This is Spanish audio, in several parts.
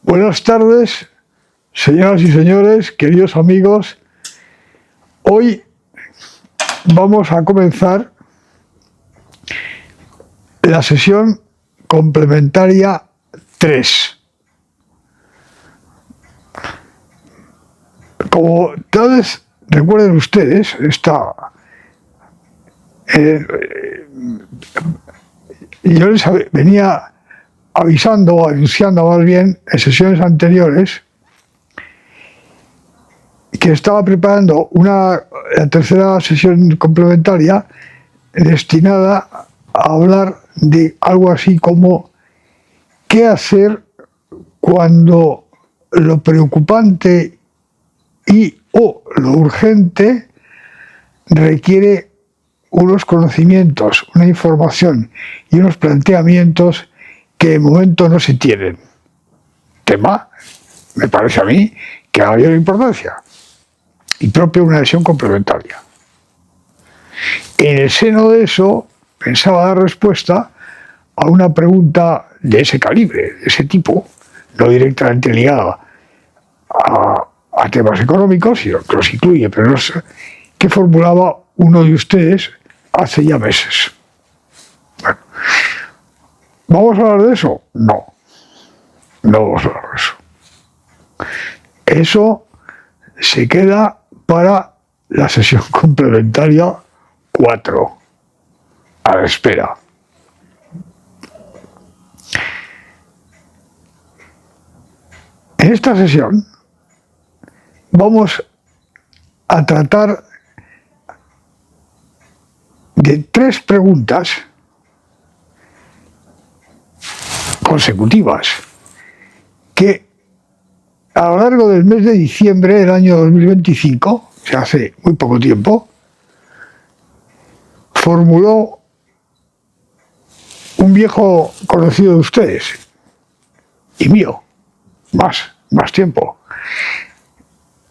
Buenas tardes, señoras y señores, queridos amigos. Hoy vamos a comenzar la sesión complementaria 3. Como tal vez recuerden ustedes, yo les venía avisando o anunciando más bien en sesiones anteriores que estaba preparando la tercera sesión complementaria destinada a hablar de algo así como qué hacer cuando lo preocupante o lo urgente requiere unos conocimientos, una información y unos planteamientos que de momento no se tienen. Tema, me parece a mí, que ha mayor importancia y propio de una sesión complementaria. En el seno de eso, pensaba dar respuesta a una pregunta de ese calibre, de ese tipo, no directamente ligada a temas económicos, sino que los incluye, pero no sé, que formulaba uno de ustedes hace ya meses. Bueno, ¿vamos a hablar de eso? No vamos a hablar de eso. Eso se queda para la sesión complementaria 4, a la espera. En esta sesión vamos a tratar de 3 preguntas consecutivas que a lo largo del mes de diciembre del año 2025, o sea, hace muy poco tiempo, formuló un viejo conocido de ustedes y mío, más tiempo,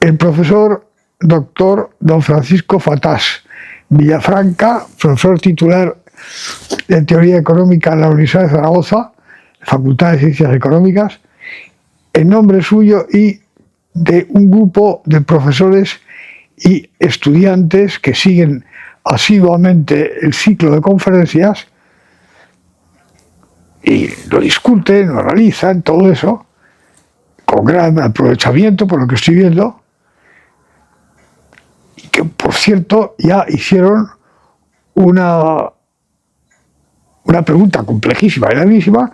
el profesor doctor don Francisco Fatás Villafranca, profesor titular de Teoría Económica en la Universidad de Zaragoza, Facultad de Ciencias Económicas, en nombre suyo y de un grupo de profesores y estudiantes que siguen asiduamente el ciclo de conferencias y lo discuten, lo analizan, todo eso, con gran aprovechamiento por lo que estoy viendo, y que por cierto ya hicieron una pregunta complejísima y larguísima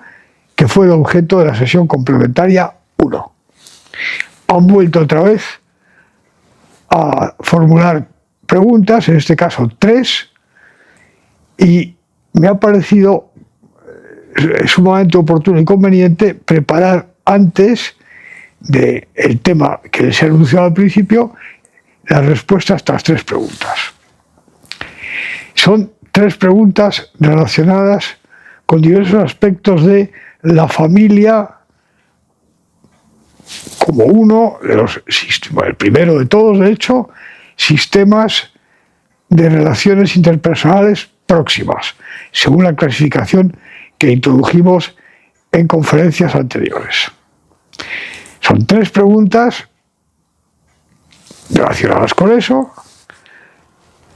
que fue el objeto de la sesión complementaria 1. Han vuelto otra vez a formular preguntas, en este caso 3, y me ha parecido sumamente oportuno y conveniente preparar antes del tema que les he anunciado al principio las respuestas a estas 3 preguntas. Son 3 preguntas relacionadas con diversos aspectos de la familia como uno de los sistemas, el primero de todos, de hecho, sistemas de relaciones interpersonales próximas, según la clasificación que introdujimos en conferencias anteriores. Son 3 preguntas relacionadas con eso,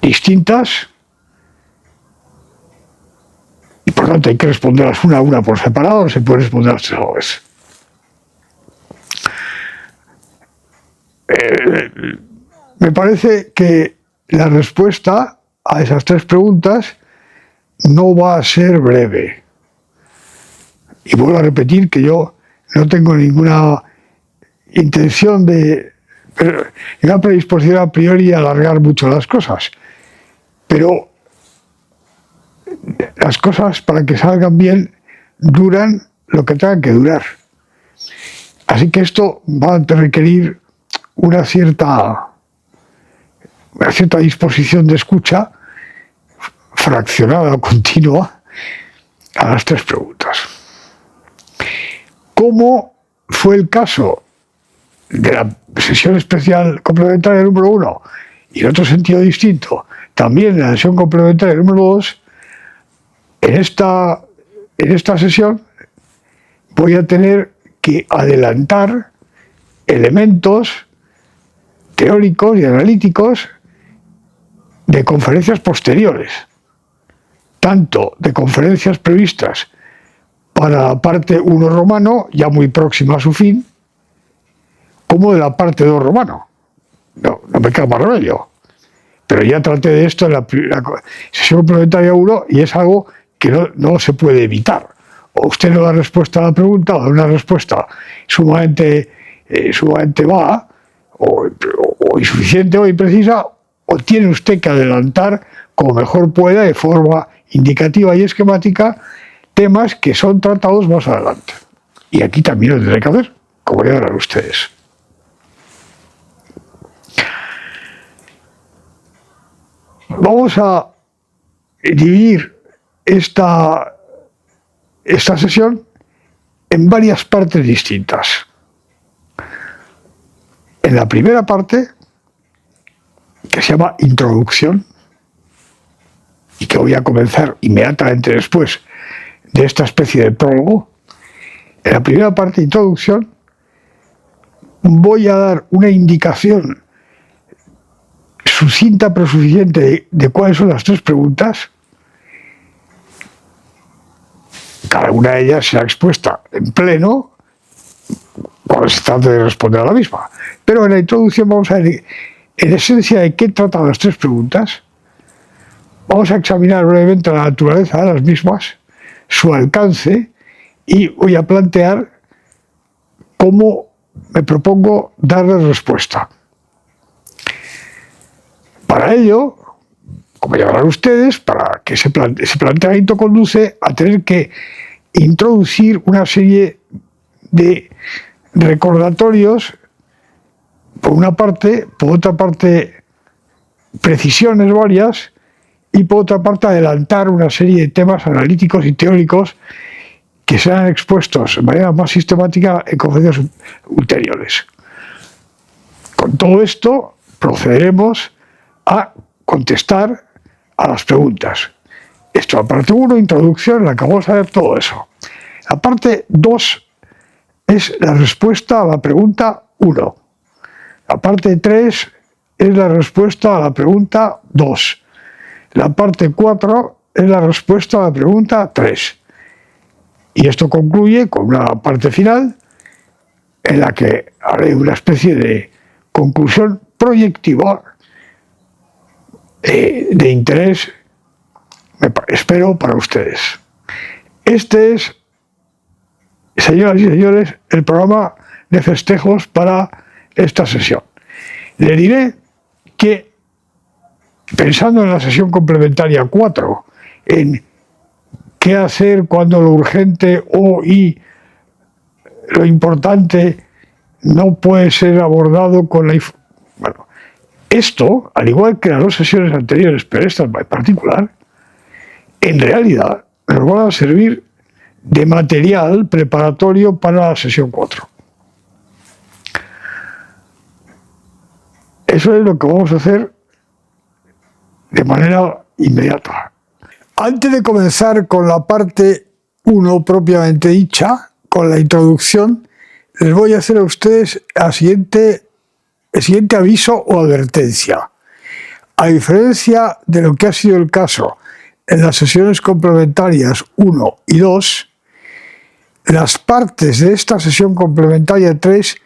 distintas, y por tanto hay que responderlas una a una por separado, no se puede responder las 3 a la vez. Me parece que la respuesta a esas 3 preguntas no va a ser breve. Y vuelvo a repetir que yo no tengo ninguna intención ninguna predisposición a priori a alargar mucho las cosas. Pero las cosas, para que salgan bien, duran lo que tengan que durar. Así que esto va a requerir una cierta disposición de escucha fraccionada o continua a las 3 preguntas. ¿Cómo fue el caso de la sesión especial complementaria número 1 y en otro sentido distinto, también en la sesión complementaria número 2, en esta sesión voy a tener que adelantar elementos teóricos y analíticos de conferencias posteriores, tanto de conferencias previstas para la parte 1 romano, ya muy próxima a su fin, como de la parte 2 romano. No me queda más remedio. Pero ya traté de esto en la sesión complementaria 1 y es algo que no se puede evitar. O usted no da respuesta a la pregunta, o da una respuesta sumamente vaga, o insuficiente o imprecisa, o tiene usted que adelantar como mejor pueda, de forma indicativa y esquemática, temas que son tratados más adelante. Y aquí también lo tendré que hacer, como ya verán ustedes. Vamos a dividir esta sesión en varias partes distintas. En la primera parte, que se llama introducción, y que voy a comenzar inmediatamente después de esta especie de prólogo, en la primera parte de introducción voy a dar una indicación sucinta pero suficiente de cuáles son las tres preguntas. Cada una de ellas será expuesta en pleno cuando se trate de responder a la misma. Pero en la introducción vamos a ver en esencia de qué tratan las tres preguntas. Vamos a examinar brevemente la naturaleza de las mismas, su alcance, y voy a plantear cómo me propongo darles respuesta. Para ello, como ya verán ustedes, para que ese planteamiento conduce a tener que introducir una serie de recordatorios, por una parte, por otra parte, precisiones varias, y por otra parte adelantar una serie de temas analíticos y teóricos que serán expuestos de manera más sistemática en conferencias ulteriores. Con todo esto procederemos a contestar a las preguntas. Esto, la parte 1, introducción, en la que vamos a ver todo eso. La parte 2 es la respuesta a la pregunta 1. La parte 3 es la respuesta a la pregunta 2. La parte 4 es la respuesta a la pregunta 3. Y esto concluye con una parte final en la que haré una especie de conclusión proyectiva de interés, espero, para ustedes. Este es, señoras y señores, el programa de festejos para esta sesión. Le diré que, pensando en la sesión complementaria 4, en qué hacer cuando lo urgente y lo importante no puede ser abordado con la información. Bueno, esto, al igual que las dos sesiones anteriores, pero esta en particular, en realidad nos van a servir de material preparatorio para la sesión 4. Eso es lo que vamos a hacer de manera inmediata. Antes de comenzar con la parte 1 propiamente dicha, con la introducción, les voy a hacer a ustedes el siguiente aviso o advertencia. A diferencia de lo que ha sido el caso en las sesiones complementarias 1 y 2, las partes de esta sesión complementaria 3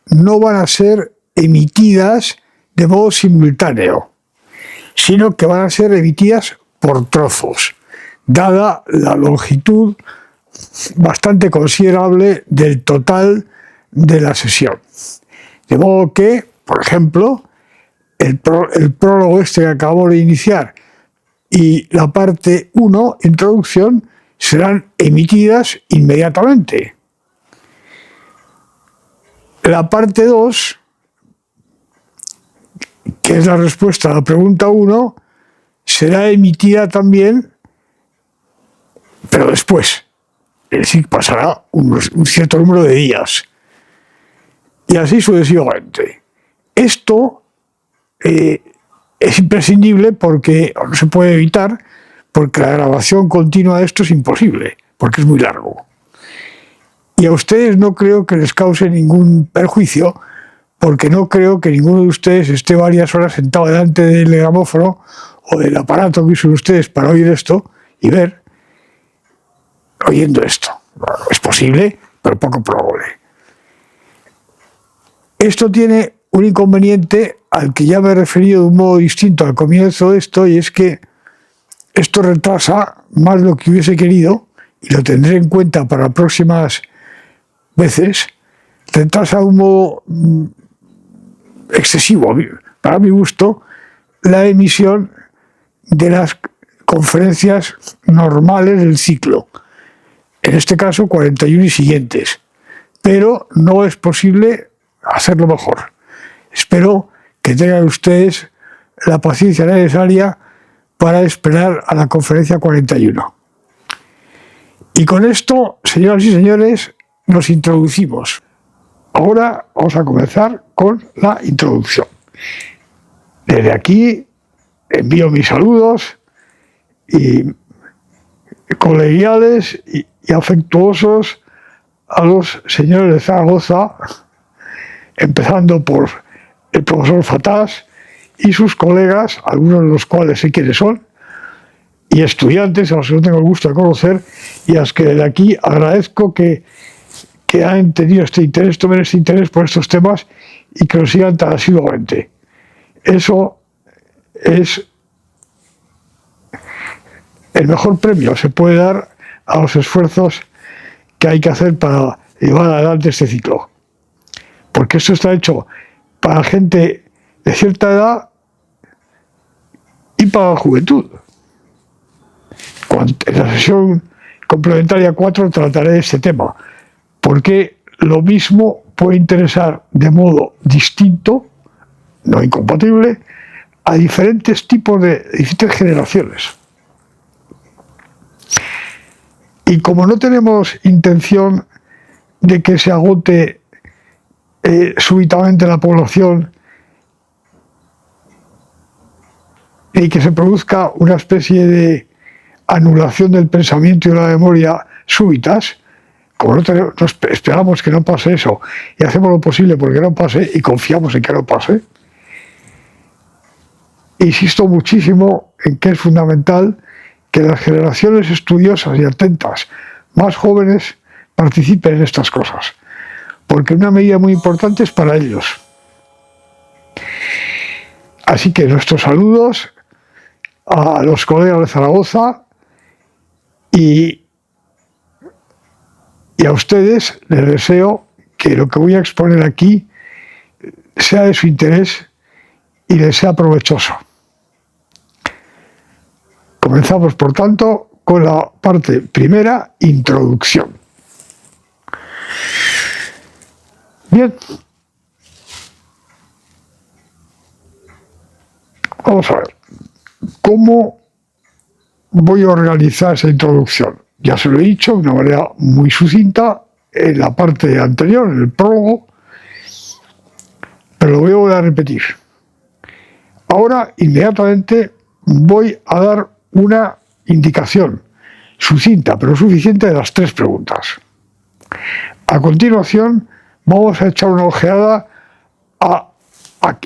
no van a ser emitidas de modo simultáneo, sino que van a ser emitidas por trozos, dada la longitud bastante considerable del total de la sesión. De modo que, por ejemplo, el prólogo este que acabamos de iniciar y la parte 1, introducción, serán emitidas inmediatamente. La parte 2, que es la respuesta a la pregunta 1, será emitida también, pero después. Es decir, pasará un cierto número de días. Y así sucesivamente. Esto es imprescindible porque no se puede evitar, porque la grabación continua de esto es imposible, porque es muy largo. Y a ustedes no creo que les cause ningún perjuicio, porque no creo que ninguno de ustedes esté varias horas sentado delante del gramófono o del aparato que usan ustedes para oír esto y ver, oyendo esto. Es posible, pero poco probable. Esto tiene un inconveniente al que ya me he referido de un modo distinto al comienzo de esto, y es que esto retrasa más de lo que hubiese querido, y lo tendré en cuenta para próximas veces, retrasa de un modo excesivo, para mi gusto, la emisión de las conferencias normales del ciclo. En este caso 41 y siguientes. Pero no es posible hacerlo mejor. Espero que tengan ustedes la paciencia necesaria para esperar a la conferencia 41. Y con esto, señoras y señores, nos introducimos. Ahora vamos a comenzar con la introducción. Desde aquí envío mis saludos y colegiales y afectuosos a los señores de Zaragoza, empezando por el profesor Fatás y sus colegas, algunos de los cuales sé quiénes son, y estudiantes a los que no tengo el gusto de conocer, y a los que desde aquí agradezco que han tenido este interés, tomen este interés por estos temas y que lo sigan tan asiduamente. Eso es el mejor premio que se puede dar a los esfuerzos que hay que hacer para llevar adelante este ciclo. Porque esto está hecho para gente de cierta edad y para la juventud. En la sesión complementaria 4 trataré de este tema, porque lo mismo puede interesar de modo distinto, no incompatible, a diferentes tipos de diferentes generaciones. Y como no tenemos intención de que se agote súbitamente la población y que se produzca una especie de anulación del pensamiento y de la memoria súbitas, como nos esperamos que no pase eso y hacemos lo posible porque no pase y confiamos en que no pase, insisto muchísimo en que es fundamental que las generaciones estudiosas y atentas más jóvenes participen en estas cosas, porque una medida muy importante es para ellos. Así que nuestros saludos a los colegas de Zaragoza y a ustedes les deseo que lo que voy a exponer aquí sea de su interés y les sea provechoso. Comenzamos, por tanto, con la parte primera, introducción. Bien. Vamos a ver. ¿Cómo voy a organizar esa introducción? Ya se lo he dicho de una manera muy sucinta en la parte anterior, en el prólogo, pero lo voy a volver a repetir. Ahora, inmediatamente, voy a dar una indicación sucinta, pero suficiente, de las 3 preguntas. A continuación, vamos a echar una ojeada a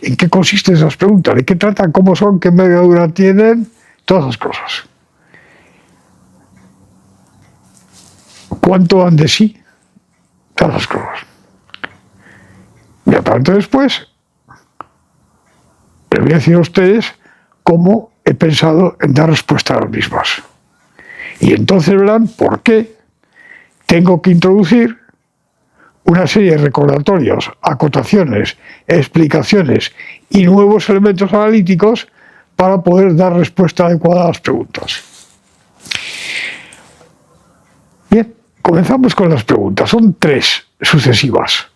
en qué consisten esas preguntas, de qué tratan, cómo son, qué envergadura tienen, todas esas cosas. ¿Cuánto dan de sí? Todas esas cosas. Y aparte después, les voy a decir a ustedes cómo he pensado en dar respuesta a las mismas. Y entonces verán por qué tengo que introducir una serie de recordatorios, acotaciones, explicaciones y nuevos elementos analíticos para poder dar respuesta adecuada a las preguntas. Bien, comenzamos con las preguntas. Son 3 sucesivas.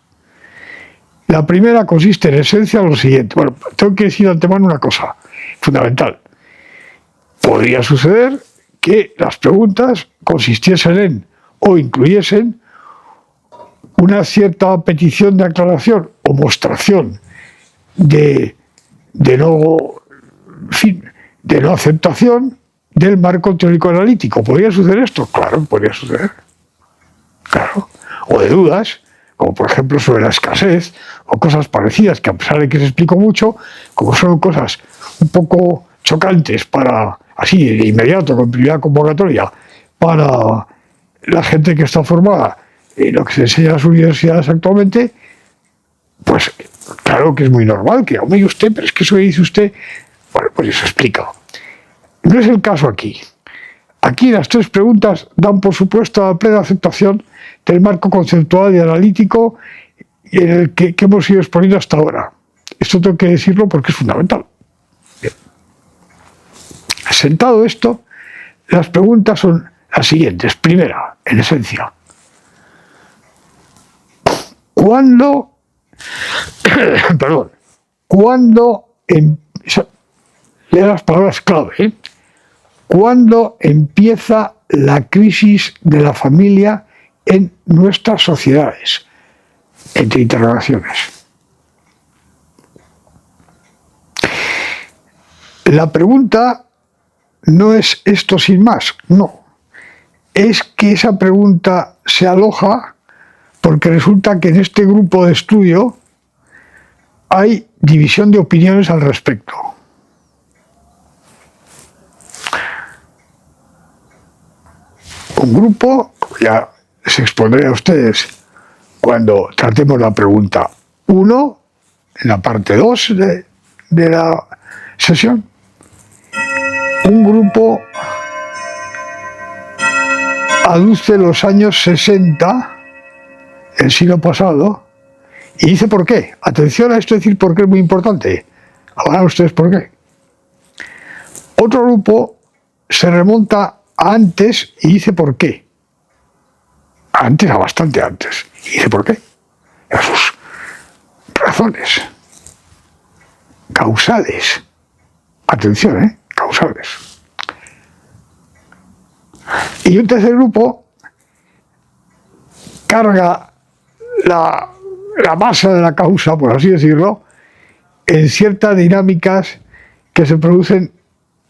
La primera consiste en esencia en lo siguiente. Bueno, tengo que decir de antemano una cosa fundamental. Podría suceder que las preguntas consistiesen en o incluyesen una cierta petición de aclaración o mostración de no aceptación del marco teórico analítico. ¿Podría suceder esto? Claro, podría suceder. Claro. o de dudas, como por ejemplo sobre la escasez, o cosas parecidas, que a pesar de que se explicó mucho, como son cosas un poco chocantes para, así de inmediato, con primera convocatoria, para la gente que está formada en lo que se enseña en las universidades actualmente, pues claro que es muy normal que, hombre, usted, pero es que eso que dice usted, bueno, pues eso explica. No es el caso aquí. Aquí las tres preguntas dan por supuesto la plena aceptación del marco conceptual y analítico en el que hemos ido exponiendo hasta ahora. Esto tengo que decirlo porque es fundamental. Bien. Sentado esto, las preguntas son las siguientes. Primera, en esencia, ¿cuándo lea las palabras clave, ¿cuándo empieza la crisis de la familia en nuestras sociedades? Entre interrogaciones. La pregunta no es esto sin más, no. Es que esa pregunta se aloja porque resulta que en este grupo de estudio hay división de opiniones al respecto. Un grupo, ya se expondré a ustedes cuando tratemos la pregunta 1, en la parte 2 de la sesión. Un grupo aduce los años 60, el siglo pasado, y dice por qué. Atención a esto, decir por qué es muy importante. Ahora ustedes por qué. Otro grupo se remonta a antes y dice por qué. Antes, a bastante antes. Y dice por qué. A sus razones. Causales. Atención, causales. Y un tercer grupo carga la masa de la causa, por así decirlo, en ciertas dinámicas que se producen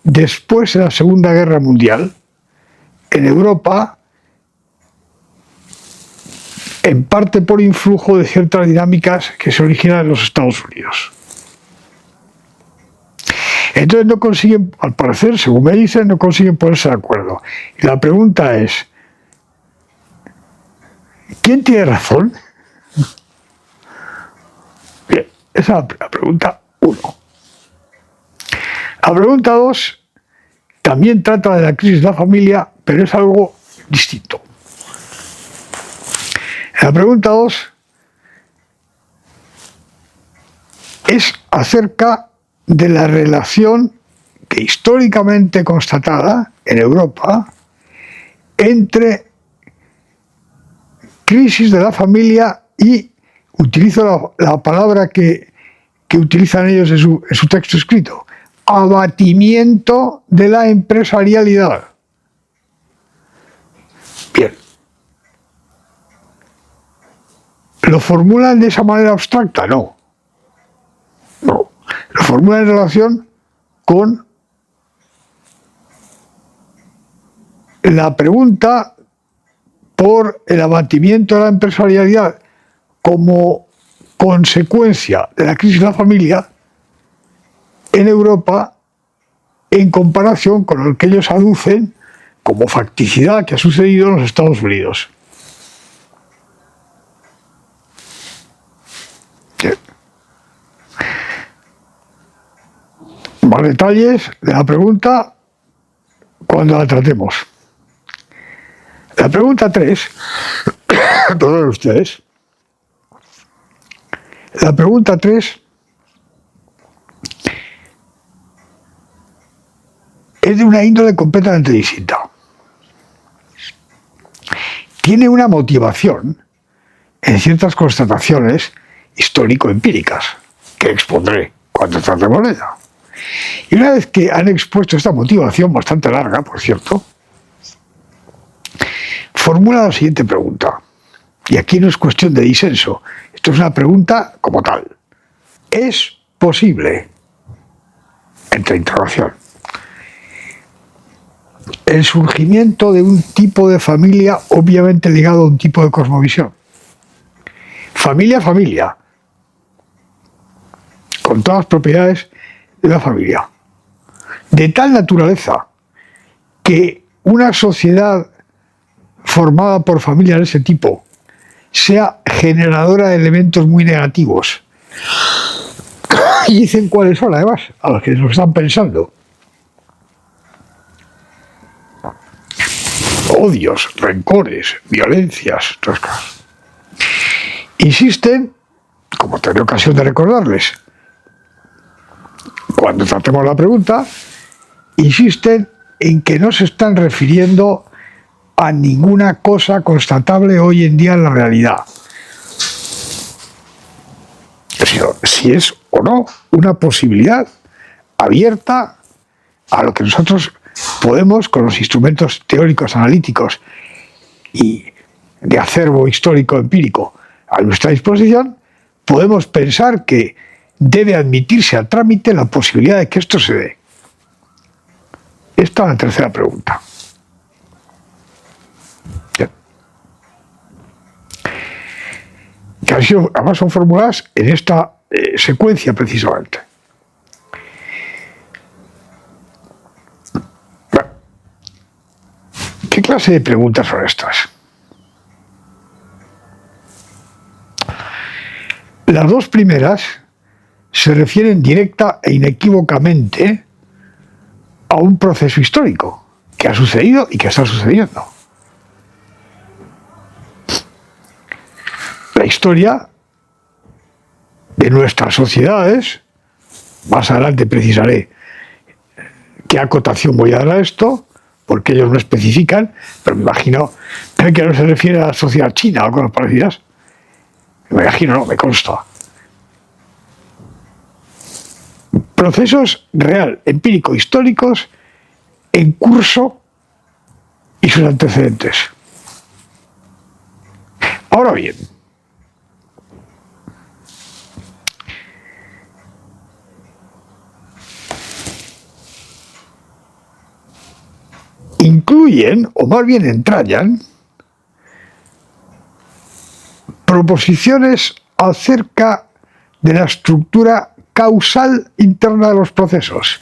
después de la Segunda Guerra Mundial, en Europa, en parte por influjo de ciertas dinámicas que se originan en los Estados Unidos. Entonces no consiguen, al parecer, según me dicen, no consiguen ponerse de acuerdo. Y la pregunta es, ¿quién tiene razón? Bien, esa es la pregunta 1. La pregunta 2 también trata de la crisis de la familia, pero es algo distinto. La pregunta 2 es acerca de la relación que históricamente constatada en Europa entre crisis de la familia y, utilizo la palabra que utilizan ellos en su texto escrito, abatimiento de la empresarialidad. Bien. ¿Lo formulan de esa manera abstracta? No. No. Lo formulan en relación con la pregunta por el abatimiento de la empresarialidad como consecuencia de la crisis de la familia en Europa en comparación con lo que ellos aducen como facticidad que ha sucedido en los Estados Unidos. Bien. Más detalles de la pregunta cuando la tratemos. La pregunta 3, todos ustedes, la pregunta 3 es de una índole completamente distinta. Tiene una motivación en ciertas constataciones histórico-empíricas que expondré cuando tratemos de ella. Y una vez que han expuesto esta motivación, bastante larga, por cierto, formula la siguiente pregunta. Y aquí no es cuestión de disenso, esto es una pregunta como tal. ¿Es posible, entre interrogación, el surgimiento de un tipo de familia obviamente ligado a un tipo de cosmovisión? familia, con todas las propiedades de la familia. De tal naturaleza que una sociedad formada por familias de ese tipo sea generadora de elementos muy negativos. Y dicen cuáles son, además, a los que lo están pensando. Odios, rencores, violencias, todas cosas. Insisten, como tendré ocasión de recordarles, cuando tratemos la pregunta, insisten en que no se están refiriendo a ninguna cosa constatable hoy en día en la realidad. Sino si es o no una posibilidad abierta a lo que nosotros podemos, con los instrumentos teóricos, analíticos y de acervo histórico empírico a nuestra disposición, podemos pensar que debe admitirse al trámite la posibilidad de que esto se dé. Esta es la tercera pregunta. Bien. Que además son formuladas en esta secuencia precisamente. Bueno, ¿qué clase de preguntas son estas? Las dos primeras se refieren directa e inequívocamente a un proceso histórico que ha sucedido y que está sucediendo. La historia de nuestras sociedades, más adelante precisaré qué acotación voy a dar a esto, porque ellos no especifican, pero me imagino que no se refiere a la sociedad china o cosas parecidas. Me imagino, no, me consta. Procesos real, empírico, históricos en curso y sus antecedentes. Ahora bien, incluyen, o más bien entrañan, proposiciones acerca de la estructura causal interna de los procesos,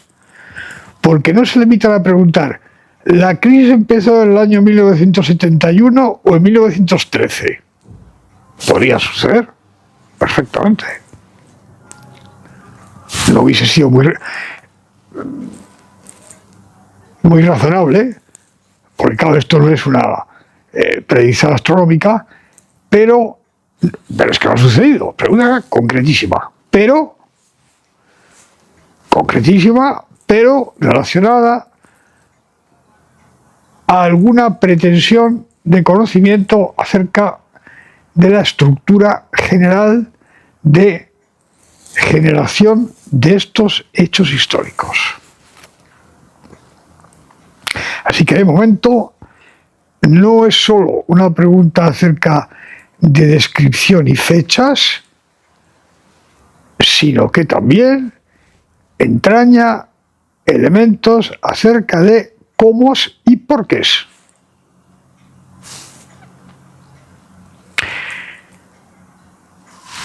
porque no se limitan a preguntar, ¿la crisis empezó en el año 1971 o en 1913? Podría suceder perfectamente. No hubiese sido muy razonable, porque claro, esto no es una predicción astronómica, pero es que no ha sucedido. Pregunta concretísima, pero relacionada a alguna pretensión de conocimiento acerca de la estructura general de generación de estos hechos históricos. Así que de momento no es solo una pregunta acerca de descripción y fechas, sino que también entraña elementos acerca de cómo y por qué.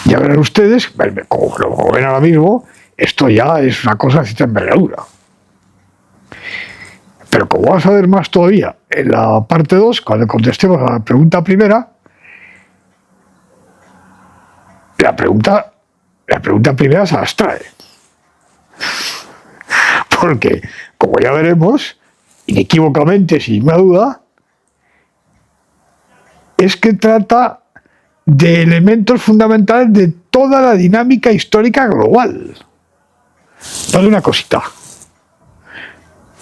Ya verán ustedes, como lo ven ahora mismo, esto ya es una cosa de cierta envergadura. Pero como vamos a ver más todavía en la parte 2, cuando contestemos a la pregunta primera, la pregunta primera se abstrae. Porque, como ya veremos, inequívocamente, sin ninguna duda, es que trata de elementos fundamentales de toda la dinámica histórica global. No de una cosita.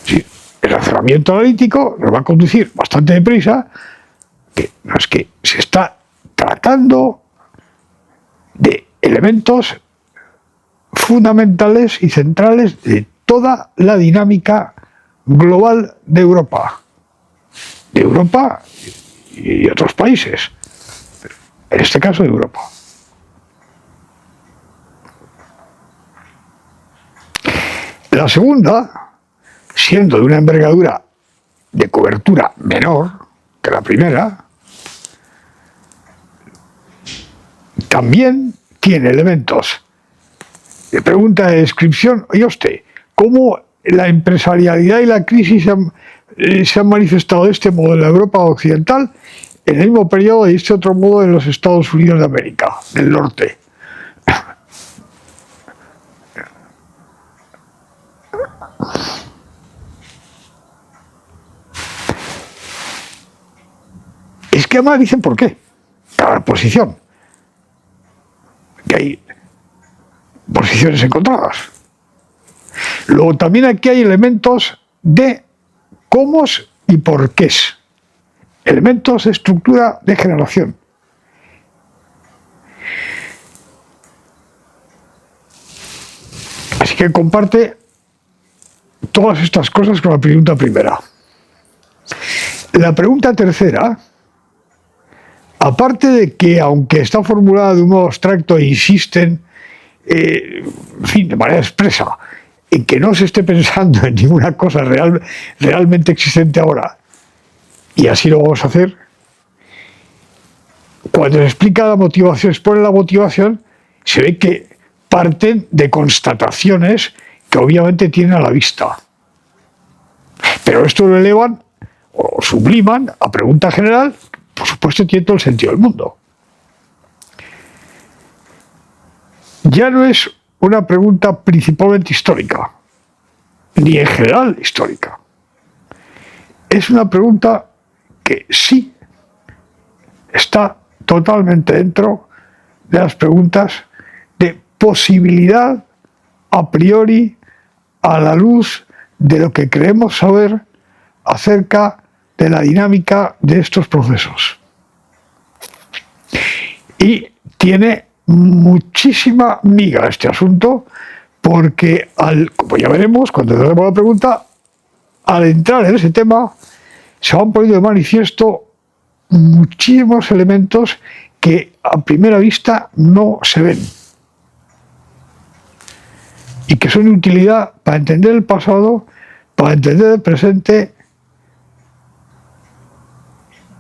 Sí, el razonamiento analítico nos va a conducir bastante deprisa, que no es que se está tratando de elementos fundamentales y centrales de toda la dinámica global de Europa y otros países, pero en este caso de Europa. La segunda, siendo de una envergadura de cobertura menor que la primera, también tiene elementos de pregunta de descripción. Oye usted, ¿cómo la empresarialidad y la crisis se han manifestado de este modo en la Europa occidental en el mismo periodo y de este otro modo en los Estados Unidos de América del Norte? Es que además dicen por qué. Cada posición. Que hay posiciones encontradas. Luego también aquí hay elementos de cómo y por qué. Elementos de estructura de generación. Así que comparte todas estas cosas con la pregunta primera. La pregunta tercera, aparte de que, aunque está formulada de un modo abstracto e insisten, en fin, de manera expresa, en que no se esté pensando en ninguna cosa realmente existente ahora, y así lo vamos a hacer, cuando se explica la motivación, expone la motivación, se ve que parten de constataciones que obviamente tienen a la vista. Pero esto lo elevan o subliman a pregunta general, por supuesto tiene todo el sentido del mundo. Ya no es una pregunta principalmente histórica, ni en general histórica. Es una pregunta que sí está totalmente dentro de las preguntas de posibilidad a priori a la luz de lo que creemos saber acerca de la dinámica de estos procesos. Y tiene muchísima miga este asunto, porque como ya veremos cuando hagamos la pregunta, al entrar en ese tema se han ponido de manifiesto muchísimos elementos que a primera vista no se ven y que son de utilidad para entender el pasado, para entender el presente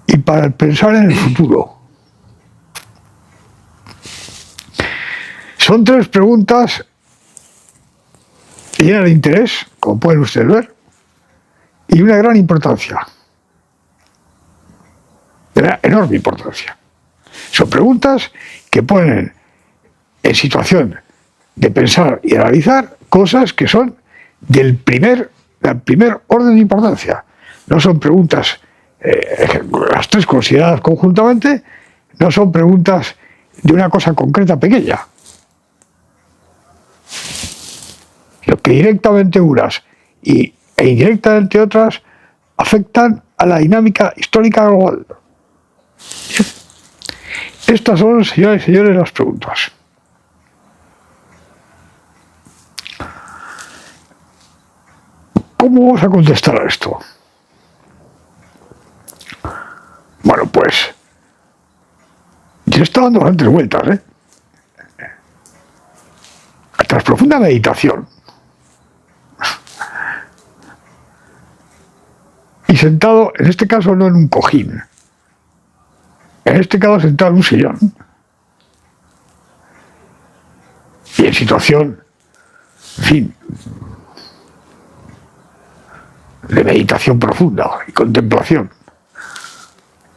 y para pensar en el futuro. Son tres preguntas llenas de interés, como pueden ustedes ver, y una gran importancia, de una enorme importancia. Son preguntas que ponen en situación de pensar y analizar cosas que son del primer orden de importancia. No son preguntas, las tres consideradas conjuntamente, no son preguntas de una cosa concreta pequeña. Lo que directamente unas e indirectamente otras afectan a la dinámica histórica global. Estas son, señoras y señores, las preguntas. ¿Cómo vamos a contestar a esto? Bueno, pues yo estaba dando bastantes vueltas, tras profunda meditación y sentado, en este caso no en un cojín, en este caso sentado en un sillón y en situación, en fin, de meditación profunda y contemplación.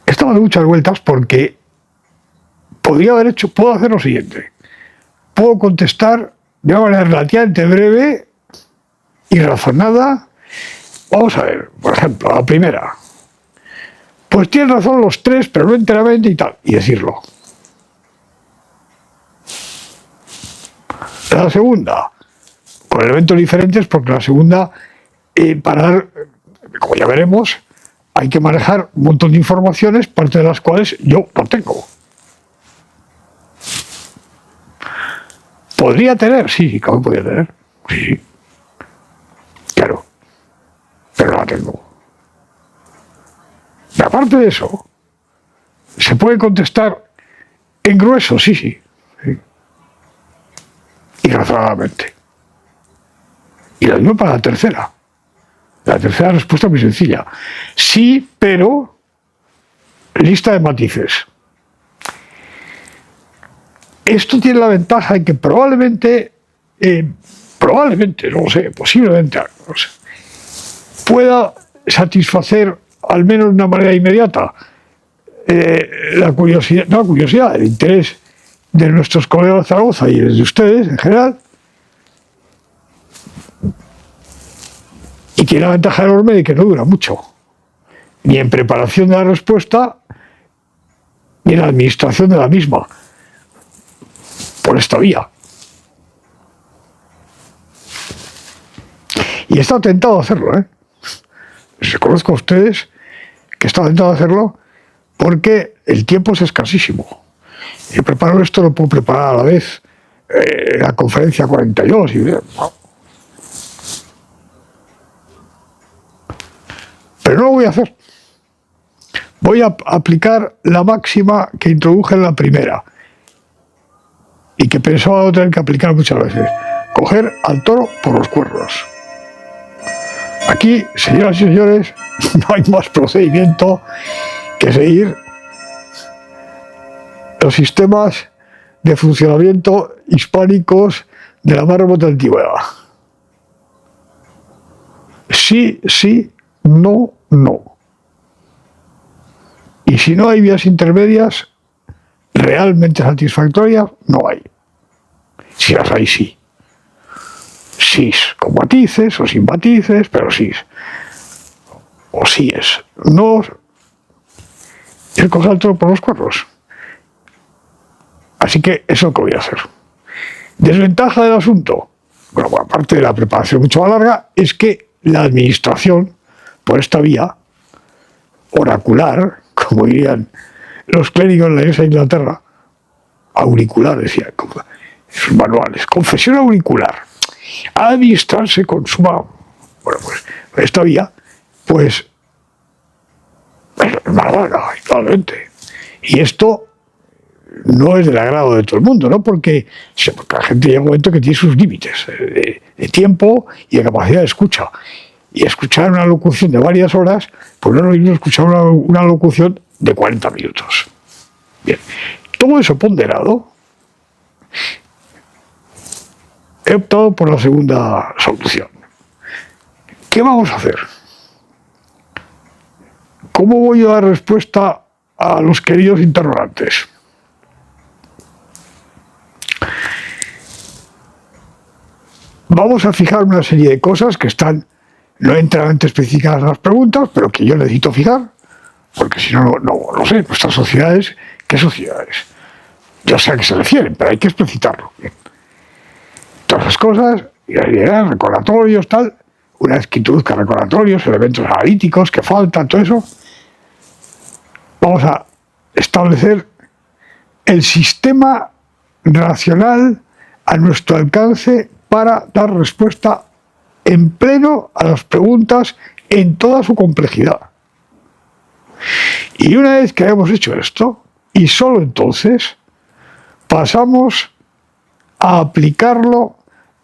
Estaba dando muchas vueltas porque puedo hacer lo siguiente. Puedo contestar de una manera relativamente breve y razonada. Vamos a ver, por ejemplo, la primera. Pues tienen razón los tres, pero no enteramente y tal, y decirlo. La segunda, con elementos diferentes, porque la segunda, como ya veremos, hay que manejar un montón de informaciones, parte de las cuales yo no tengo. ¿Podría tener? Sí, claro que podría tener. Sí, claro. Pero no la tengo. Y aparte de eso, ¿se puede contestar en grueso? Sí. Y razonadamente. Y lo mismo para la tercera. La tercera respuesta es muy sencilla. Sí, pero lista de matices. Esto tiene la ventaja de que probablemente, no lo sé, posiblemente, no sé, pueda satisfacer al menos de una manera inmediata la curiosidad, el interés de nuestros colegas de Zaragoza y de ustedes en general, y tiene la ventaja enorme de que no dura mucho, ni en preparación de la respuesta, ni en la administración de la misma, por esta vía. Y está tentado a hacerlo, ¿eh? Les reconozco a ustedes que está tentado a hacerlo porque el tiempo es escasísimo. Yo preparo esto, lo puedo preparar a la vez la conferencia 42 y no. Pero no lo voy a hacer. Voy a aplicar la máxima que introduje en la primera y que pensaba tener que aplicar muchas veces. Coger al toro por los cuernos. Aquí, señoras y señores, no hay más procedimiento que seguir los sistemas de funcionamiento hispánicos de la más remota antigüedad. Sí, sí, no, no. Y si no hay vías intermedias realmente satisfactorias, no hay. Si las hay, sí. Sís con matices o sin matices, pero sís. O síes. No es coger el toro por los cuernos. Así que eso es lo que voy a hacer. Desventaja del asunto. Bueno, aparte de la preparación mucho más larga, es que la administración, por esta vía oracular, como dirían los clérigos en la iglesia de Inglaterra, auricular, decían, sus manuales, confesión auricular, administrarse con suma, bueno, pues esta vía, pues es más larga, totalmente. Y esto no es del agrado de todo el mundo, ¿no? Porque la gente llega a un momento que tiene sus límites de tiempo y de capacidad de escucha. Y escuchar una locución de varias horas, pues no es lo mismo escuchar una locución de 40 minutos. Bien, todo eso ponderado, he optado por la segunda solución. ¿Qué vamos a hacer? ¿Cómo voy a dar respuesta a los queridos interrogantes? Vamos a fijar una serie de cosas que están no enteramente especificadas en las preguntas, pero que yo necesito fijar, porque si no, no sé, nuestras sociedades, ¿qué sociedades? Yo sé a qué se refieren, pero hay que explicitarlo. Bien. Todas esas cosas, ideas, recordatorios, tal, una vez que introduzca recordatorios, elementos analíticos que faltan, todo eso, vamos a establecer el sistema racional a nuestro alcance para dar respuesta en pleno a las preguntas en toda su complejidad. Y una vez que hayamos hecho esto, y solo entonces, pasamos a aplicarlo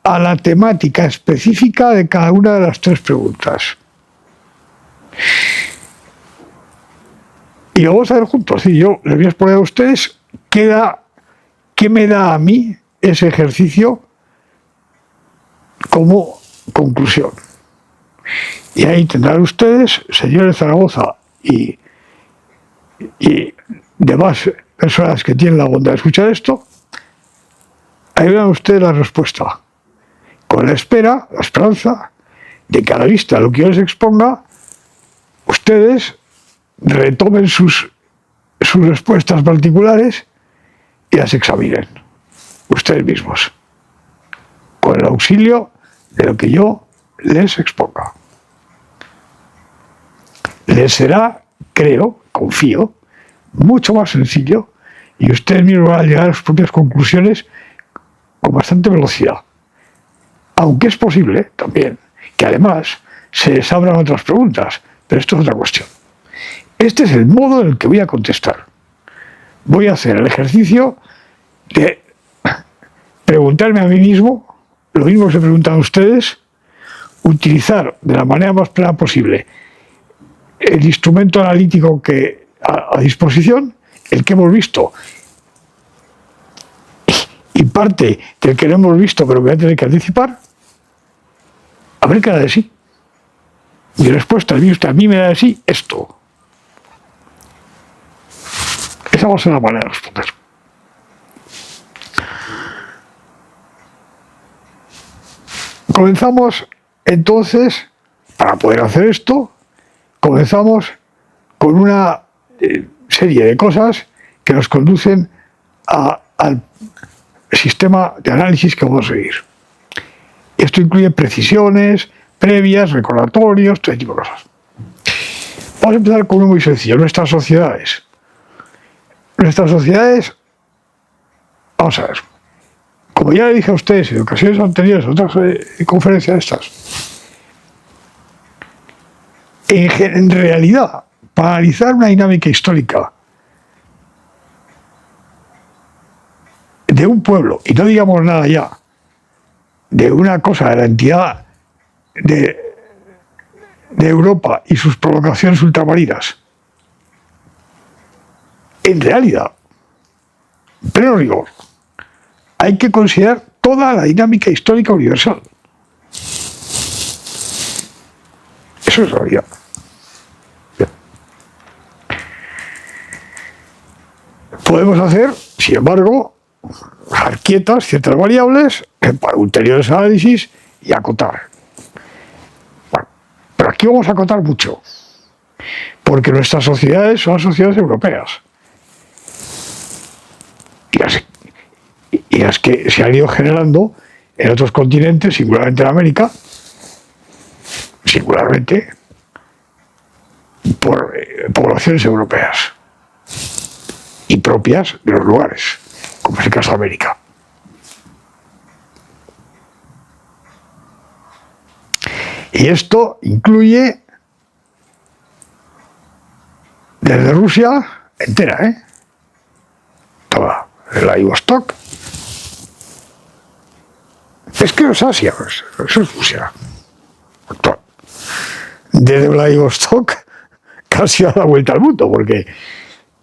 a la temática específica de cada una de las tres preguntas. Y lo vamos a ver juntos. Y yo les voy a exponer a ustedes qué me da a mí ese ejercicio como conclusión. Y ahí tendrán ustedes, señores Zaragoza y demás personas que tienen la bondad de escuchar esto, ahí verán ustedes la respuesta. Con la esperanza de que a la vista de lo que yo les exponga, ustedes retomen sus respuestas particulares y las examinen ustedes mismos, con el auxilio de lo que yo les exponga. Les será, creo, confío, mucho más sencillo y ustedes mismos van a llegar a sus propias conclusiones con bastante velocidad. Aunque es posible también que además se les abran otras preguntas, pero esto es otra cuestión. Este es el modo en el que voy a contestar. Voy a hacer el ejercicio de preguntarme a mí mismo, lo mismo que se preguntan a ustedes, utilizar de la manera más plena posible el instrumento analítico que a disposición, el que hemos visto, parte del que no hemos visto, pero que voy a tener que anticipar, a ver qué da de sí. Mi respuesta es, a mí me da de sí esto. Esa va a ser la manera de responder. Comenzamos entonces, para poder hacer esto, comenzamos con una serie de cosas que nos conducen al sistema de análisis que vamos a seguir. Esto incluye precisiones, previas, recordatorios, todo tipo de cosas. Vamos a empezar con uno muy sencillo, nuestras sociedades. Nuestras sociedades, vamos a ver, como ya le dije a ustedes en ocasiones anteriores, en otras conferencias estas, en realidad, para analizar una dinámica histórica de un pueblo, y no digamos nada ya, de una cosa, de la entidad de Europa y sus provocaciones ultramarinas, en realidad, en pleno rigor, hay que considerar toda la dinámica histórica universal. Eso es realidad. Podemos hacer, sin embargo, dejar quietas ciertas variables para ulteriores análisis y acotar. Bueno, pero aquí vamos a acotar mucho, porque nuestras sociedades son sociedades europeas. Y las que se han ido generando en otros continentes, singularmente en América, singularmente por poblaciones europeas y propias de los lugares, como es el caso de América. Y esto incluye desde Rusia entera, toda la Vladivostok. Es que no es Asia, eso es Rusia. Desde Vladivostok casi a la vuelta al mundo, porque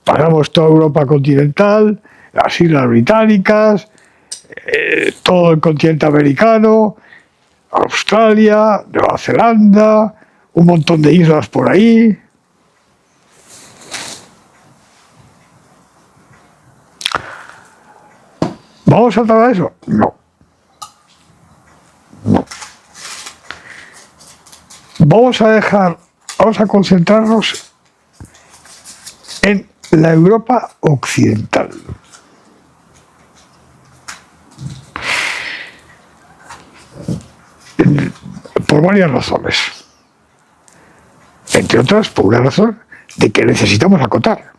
pasamos toda Europa continental, las Islas Británicas, todo el continente americano, Australia, Nueva Zelanda, un montón de islas por ahí. ¿Vamos a tratar eso? No. Vamos a concentrarnos en la Europa occidental. Por varias razones. Entre otras, por una razón de que necesitamos acotar.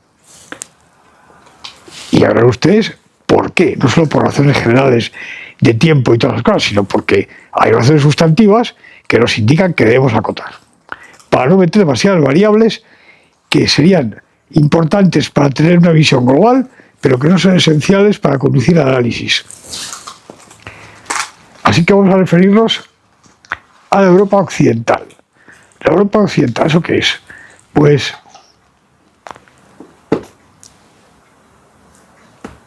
Y ahora ustedes, ¿por qué? No solo por razones generales de tiempo y todas las cosas, sino porque hay razones sustantivas que nos indican que debemos acotar. Para no meter demasiadas variables que serían importantes para tener una visión global, pero que no son esenciales para conducir al análisis. Así que vamos a referirnos a la Europa occidental. La Europa occidental, ¿eso qué es? Pues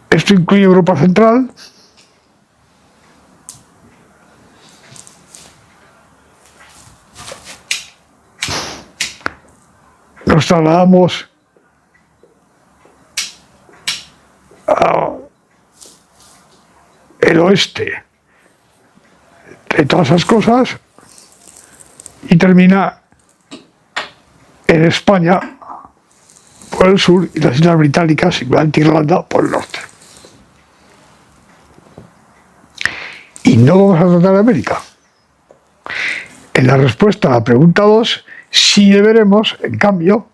esto incluye Europa Central, nos trasladamos al oeste de todas esas cosas y termina en España por el sur y las Islas Británicas, igualmente Irlanda, por el norte. Y no vamos a tratar de América. En la respuesta a la pregunta 2, sí deberemos, en cambio,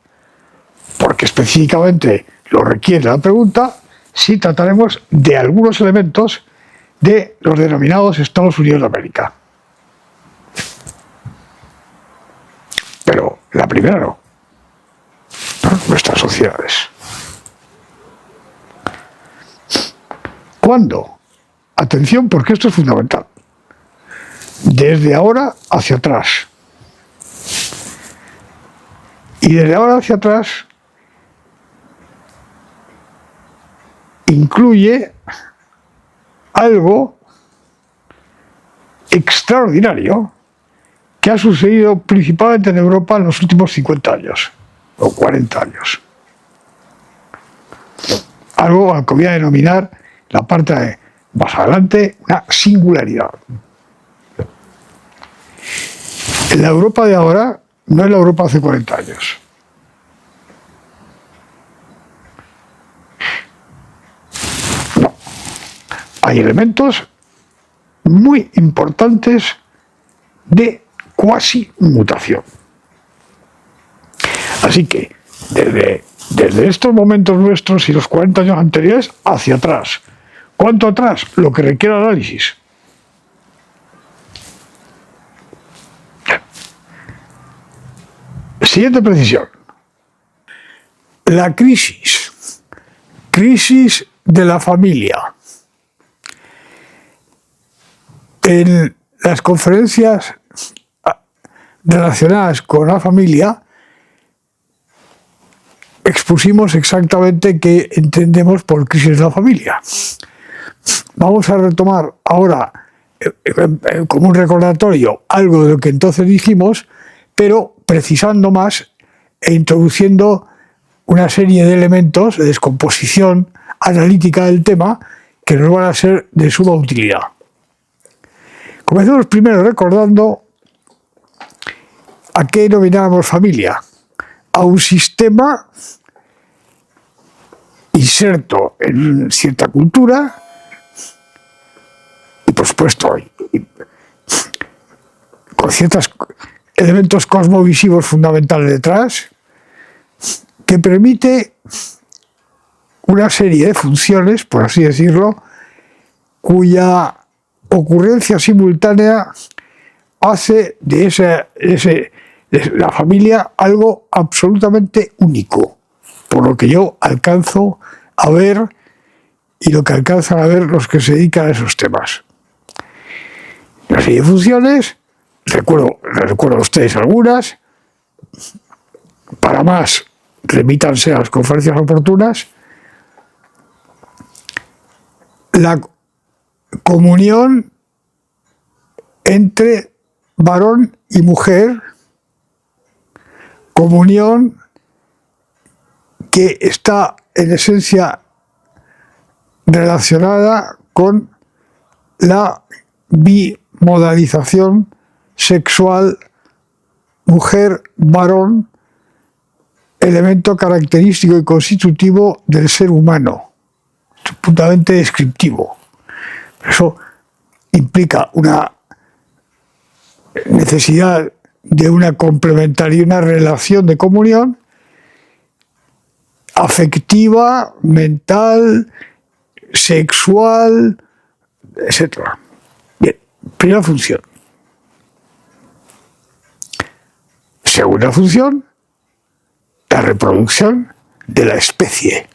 porque específicamente lo requiere la pregunta, sí trataremos de algunos elementos de los denominados Estados Unidos de América. Pero la primera no. Nuestras sociedades. ¿Cuándo? Atención, porque esto es fundamental. Desde ahora hacia atrás. Y desde ahora hacia atrás incluye algo extraordinario que ha sucedido principalmente en Europa en los últimos 50 años o 40 años. Algo al que voy a denominar la parte más adelante una singularidad. La Europa de ahora no es la Europa hace 40 años. No. Hay elementos muy importantes de cuasi mutación. Así que desde estos momentos nuestros y los 40 años anteriores hacia atrás. ¿Cuánto atrás? Lo que requiere análisis. Siguiente precisión. La crisis. Crisis de la familia. En las conferencias relacionadas con la familia expusimos exactamente qué entendemos por crisis de la familia. Vamos a retomar ahora como un recordatorio algo de lo que entonces dijimos, pero precisando más e introduciendo una serie de elementos de descomposición analítica del tema que nos van a ser de suma utilidad. Comencemos primero recordando a qué denominábamos familia. A un sistema inserto en cierta cultura y, por supuesto, con ciertos elementos cosmovisivos fundamentales detrás, que permite una serie de funciones, por así decirlo, cuya ocurrencia simultánea hace de la familia algo absolutamente único, por lo que yo alcanzo a ver y lo que alcanzan a ver los que se dedican a esos temas. Una serie de funciones, recuerdo a ustedes algunas, para más remítanse a las conferencias oportunas. La comunión entre varón y mujer, comunión que está en esencia relacionada con la bimodalización sexual mujer-varón, elemento característico y constitutivo del ser humano, absolutamente descriptivo. Eso implica una necesidad de una complementaridad, una relación de comunión afectiva, mental, sexual, etc. Bien, primera función. Segunda función, la reproducción de la especie.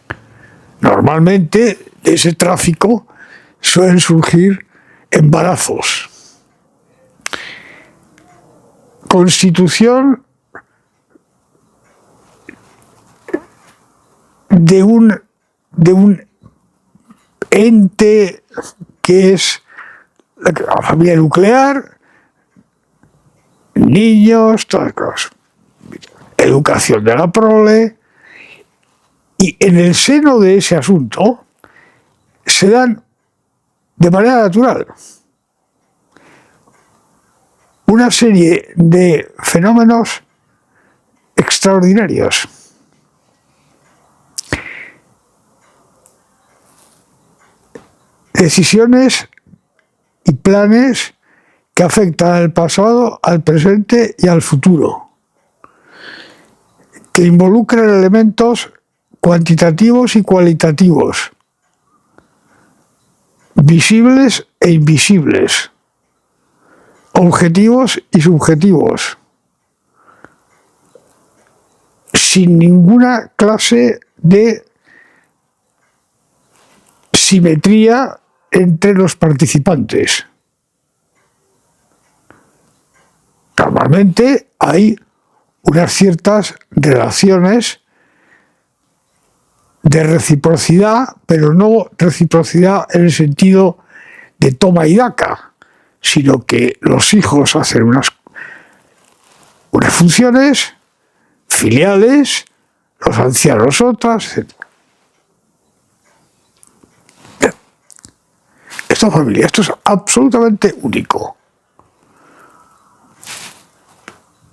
Normalmente de ese tráfico suelen surgir embarazos. Constitución de un ente que es la familia nuclear, niños, todas las cosas. Educación de la prole, y en el seno de ese asunto se dan de manera natural una serie de fenómenos extraordinarios. Decisiones y planes que afectan al pasado, al presente y al futuro, que involucran elementos cuantitativos y cualitativos, visibles e invisibles, objetivos y subjetivos, sin ninguna clase de simetría entre los participantes. Normalmente hay unas ciertas relaciones de reciprocidad, pero no reciprocidad en el sentido de toma y daca, sino que los hijos hacen unas funciones filiales, los ancianos otras, etc. Esta familia, esto es absolutamente único.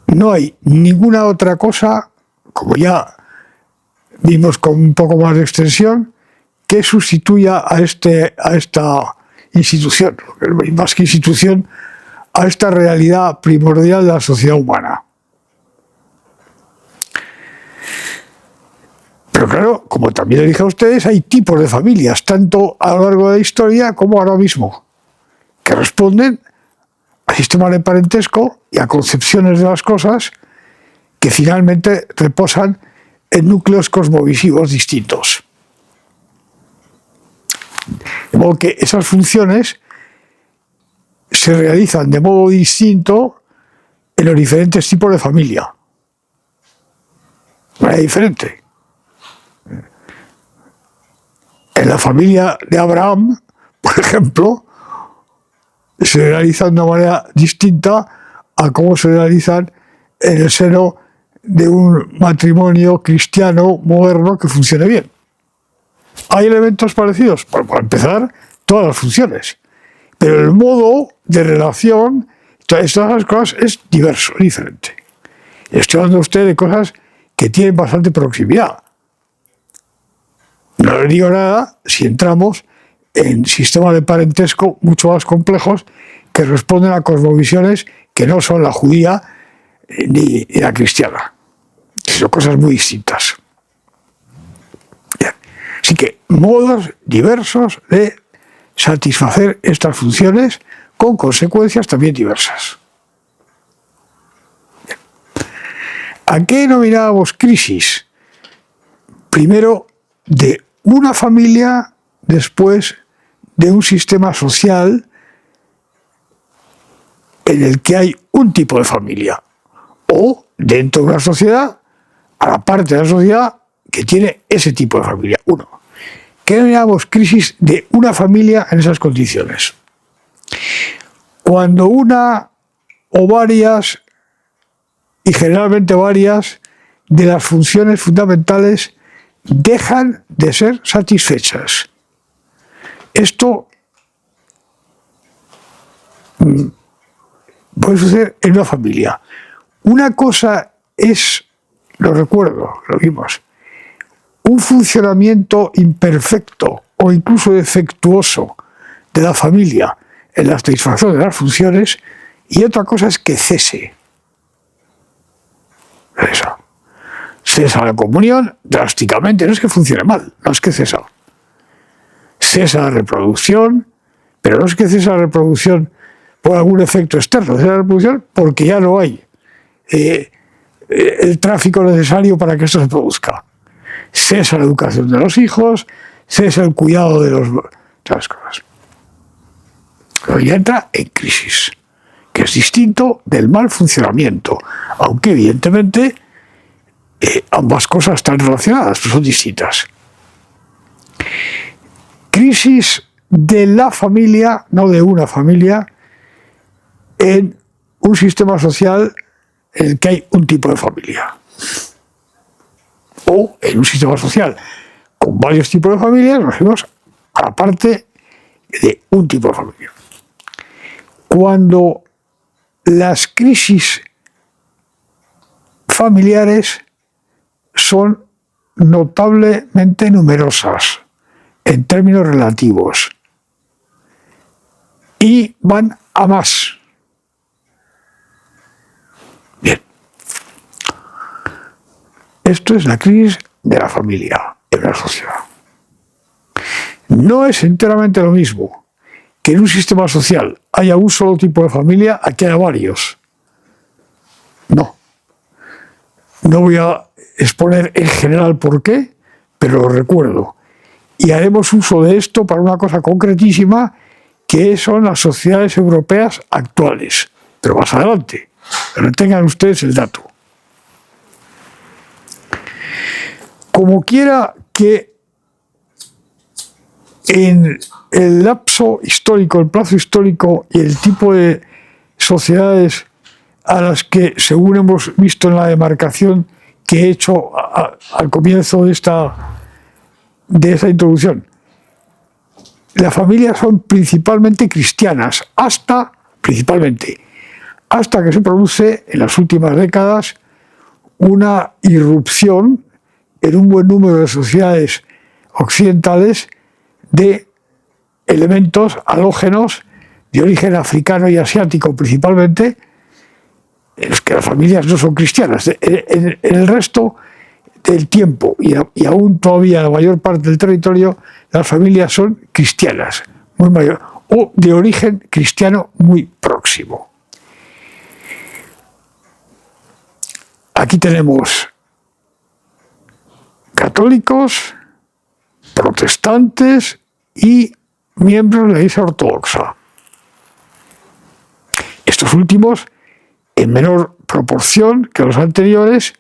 No hay ninguna otra cosa, como ya vimos con un poco más de extensión, que sustituya a esta institución, más que institución, a esta realidad primordial de la sociedad humana. Pero claro, como también le dije a ustedes, hay tipos de familias, tanto a lo largo de la historia como ahora mismo, que responden a sistemas de parentesco y a concepciones de las cosas que finalmente reposan en núcleos cosmovisivos distintos. De modo que esas funciones se realizan de modo distinto en los diferentes tipos de familia. De manera diferente. En la familia de Abraham, por ejemplo, se realizan de una manera distinta a cómo se realizan en el seno de un matrimonio cristiano moderno que funcione bien. ¿Hay elementos parecidos? Bueno, para empezar, todas las funciones. Pero el modo de relación, todas estas cosas, es diverso, diferente. Estoy hablando a usted de cosas que tienen bastante proximidad. No le digo nada si entramos en sistemas de parentesco mucho más complejos que responden a cosmovisiones que no son la judía ni la cristiana. Son cosas muy distintas. Bien. Así que modos diversos de satisfacer estas funciones con consecuencias también diversas. Bien. ¿A qué denominábamos crisis? Primero, de una familia, después de un sistema social en el que hay un tipo de familia, o dentro de una sociedad, a la parte de la sociedad que tiene ese tipo de familia. Uno, ¿qué denominamos crisis de una familia en esas condiciones? Cuando una o varias, y generalmente varias, de las funciones fundamentales dejan de ser satisfechas. Esto puede suceder en una familia. Una cosa es, lo recuerdo, lo vimos, un funcionamiento imperfecto o incluso defectuoso de la familia en la satisfacción de las funciones, y otra cosa es que cese. Eso. Cesa la comunión drásticamente, no es que funcione mal, no es que cesa. Cesa la reproducción, pero no es que cesa la reproducción por algún efecto externo, cesa la reproducción porque ya no hay el tráfico necesario para que esto se produzca. Cesa la educación de los hijos, cesa el cuidado de las cosas. Pero ya entra en crisis, que es distinto del mal funcionamiento, aunque evidentemente ambas cosas están relacionadas, pero son distintas. Crisis de la familia, no de una familia, en un sistema social en el que hay un tipo de familia. O en un sistema social con varios tipos de familias, nos referimos a la parte de un tipo de familia. Cuando las crisis familiares son notablemente numerosas en términos relativos y van a más. Bien. Esto es la crisis de la familia en la sociedad. No es enteramente lo mismo que en un sistema social haya un solo tipo de familia a que haya varios. No. No voy a exponer en general por qué, pero lo recuerdo. Y haremos uso de esto para una cosa concretísima, que son las sociedades europeas actuales. Pero más adelante, retengan ustedes el dato. Como quiera que en el lapso histórico, el plazo histórico y el tipo de sociedades a las que, según hemos visto en la demarcación que he hecho al comienzo de esta introducción, las familias son principalmente cristianas, hasta que se produce en las últimas décadas una irrupción en un buen número de sociedades occidentales de elementos halógenos de origen africano y asiático principalmente, en los que las familias no son cristianas. En el resto del tiempo y aún todavía la mayor parte del territorio, las familias son cristianas, muy mayor, o de origen cristiano muy próximo. Aquí tenemos católicos, protestantes y miembros de la Iglesia Ortodoxa. Estos últimos en menor proporción que los anteriores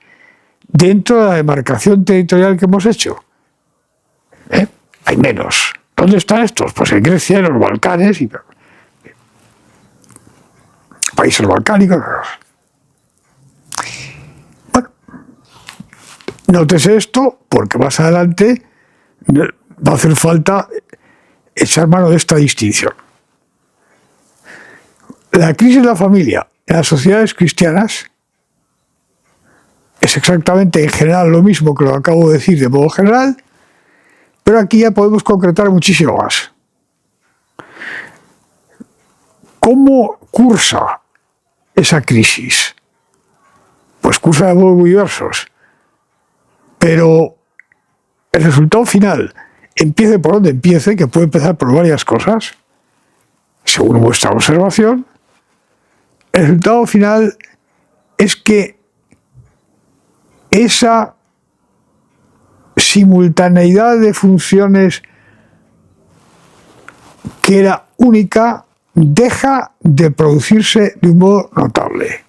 dentro de la demarcación territorial que hemos hecho. Hay menos. ¿Dónde están estos? Pues en Grecia, en los Balcanes y países balcánicos. Bueno, nótese esto porque más adelante va a hacer falta echar mano de esta distinción. La crisis de la familia en las sociedades cristianas es exactamente en general lo mismo que lo acabo de decir de modo general, pero aquí ya podemos concretar muchísimo más. ¿Cómo cursa esa crisis? Pues cursa de modos muy diversos, pero el resultado final, empiece por donde empiece, que puede empezar por varias cosas, según vuestra observación, el resultado final es que esa simultaneidad de funciones que era única deja de producirse de un modo notable.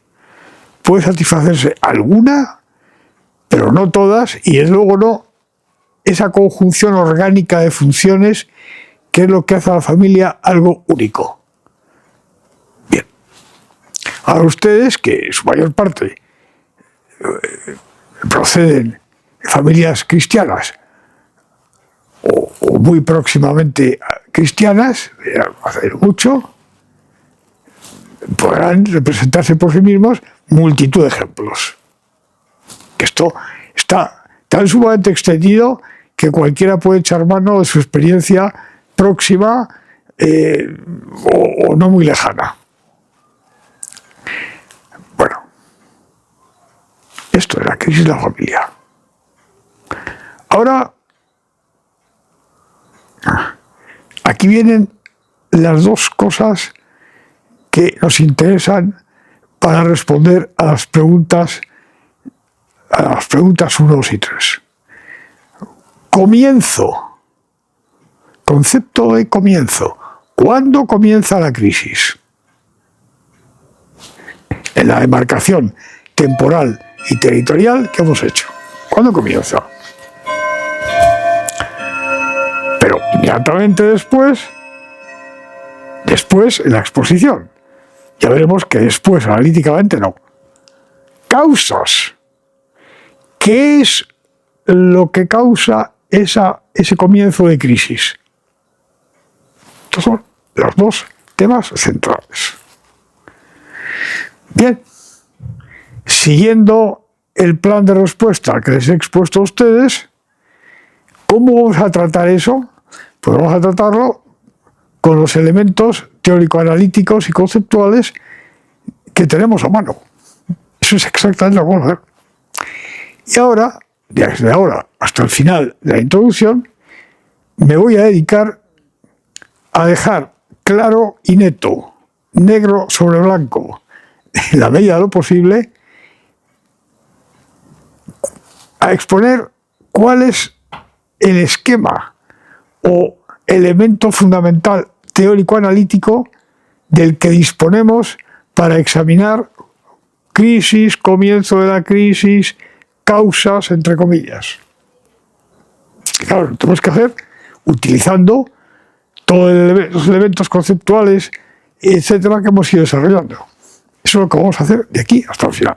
Puede satisfacerse alguna, pero no todas, y desde luego no esa conjunción orgánica de funciones que es lo que hace a la familia algo único. Bien. Ahora ustedes, que en su mayor parte proceden de familias cristianas o muy próximamente cristianas, hace mucho, podrán representarse por sí mismos multitud de ejemplos. Esto está tan sumamente extendido que cualquiera puede echar mano de su experiencia próxima o no muy lejana. Bueno, esto es la crisis de la familia. Ahora, aquí vienen las dos cosas que nos interesan para responder a las preguntas 1, 2 y 3. Comienzo. Concepto de comienzo. ¿Cuándo comienza la crisis? En la demarcación temporal y territorial que hemos hecho. ¿Cuándo comienza? Pero inmediatamente después en la exposición. Ya veremos que después, analíticamente, no. Causas. ¿Qué es lo que causa ese comienzo de crisis? Estos son los dos temas centrales. Bien, siguiendo el plan de respuesta que les he expuesto a ustedes, ¿cómo vamos a tratar eso? Pues vamos a tratarlo con los elementos teórico-analíticos y conceptuales que tenemos a mano. Eso es exactamente lo que vamos a hacer. Y ahora, desde ahora hasta el final de la introducción, me voy a dedicar a dejar claro y neto, negro sobre blanco, en la medida de lo posible, a exponer cuál es el esquema o elemento fundamental teórico-analítico del que disponemos para examinar crisis, comienzo de la crisis, causas, entre comillas. Claro, lo tenemos que hacer utilizando todos los elementos conceptuales, etcétera, que hemos ido desarrollando. Eso es lo que vamos a hacer de aquí hasta el final.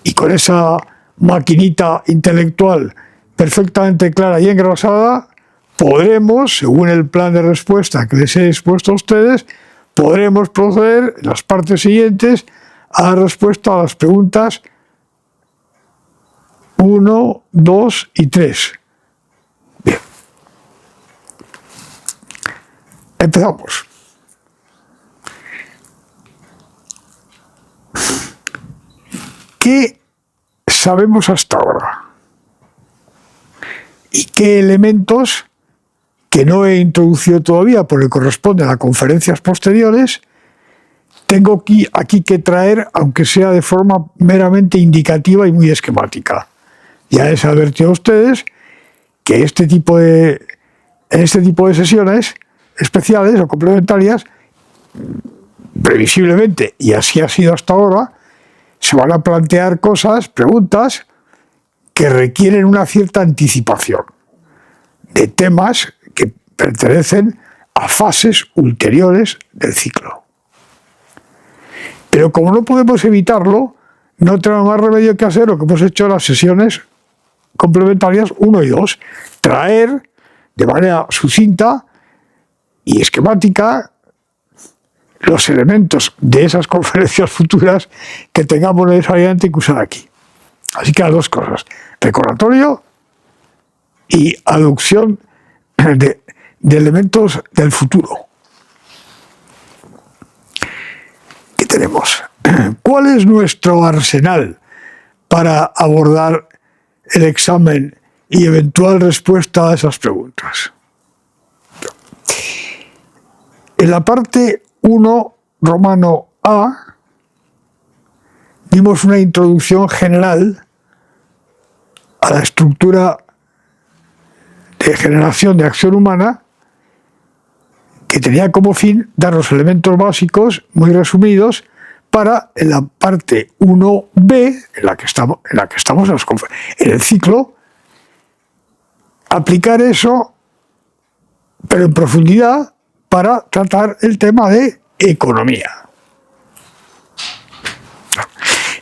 Y con esa maquinita intelectual perfectamente clara y engrasada, podremos, según el plan de respuesta que les he expuesto a ustedes, podremos proceder en las partes siguientes a la respuesta a las preguntas 1, 2 y 3. Bien. Empezamos. ¿Qué sabemos hasta ahora? ¿Y qué elementos que no he introducido todavía porque corresponden a conferencias posteriores tengo aquí que traer, aunque sea de forma meramente indicativa y muy esquemática? Ya les he advertido a ustedes que en este tipo de sesiones especiales o complementarias, previsiblemente, y así ha sido hasta ahora, se van a plantear preguntas que requieren una cierta anticipación de temas que pertenecen a fases ulteriores del ciclo. Pero como no podemos evitarlo, no tenemos más remedio que hacer lo que hemos hecho en las sesiones complementarias 1 y 2, traer de manera sucinta y esquemática los elementos de esas conferencias futuras que tengamos necesariamente que usar aquí. Así que las dos cosas, recordatorio y aducción de elementos del futuro. ¿Qué tenemos? ¿Cuál es nuestro arsenal para abordar el examen y eventual respuesta a esas preguntas? En la parte 1, romano A, dimos una introducción general a la estructura de generación de acción humana que tenía como fin dar los elementos básicos muy resumidos para, en la parte 1b, en la que estamos en el ciclo, aplicar eso, pero en profundidad, para tratar el tema de economía.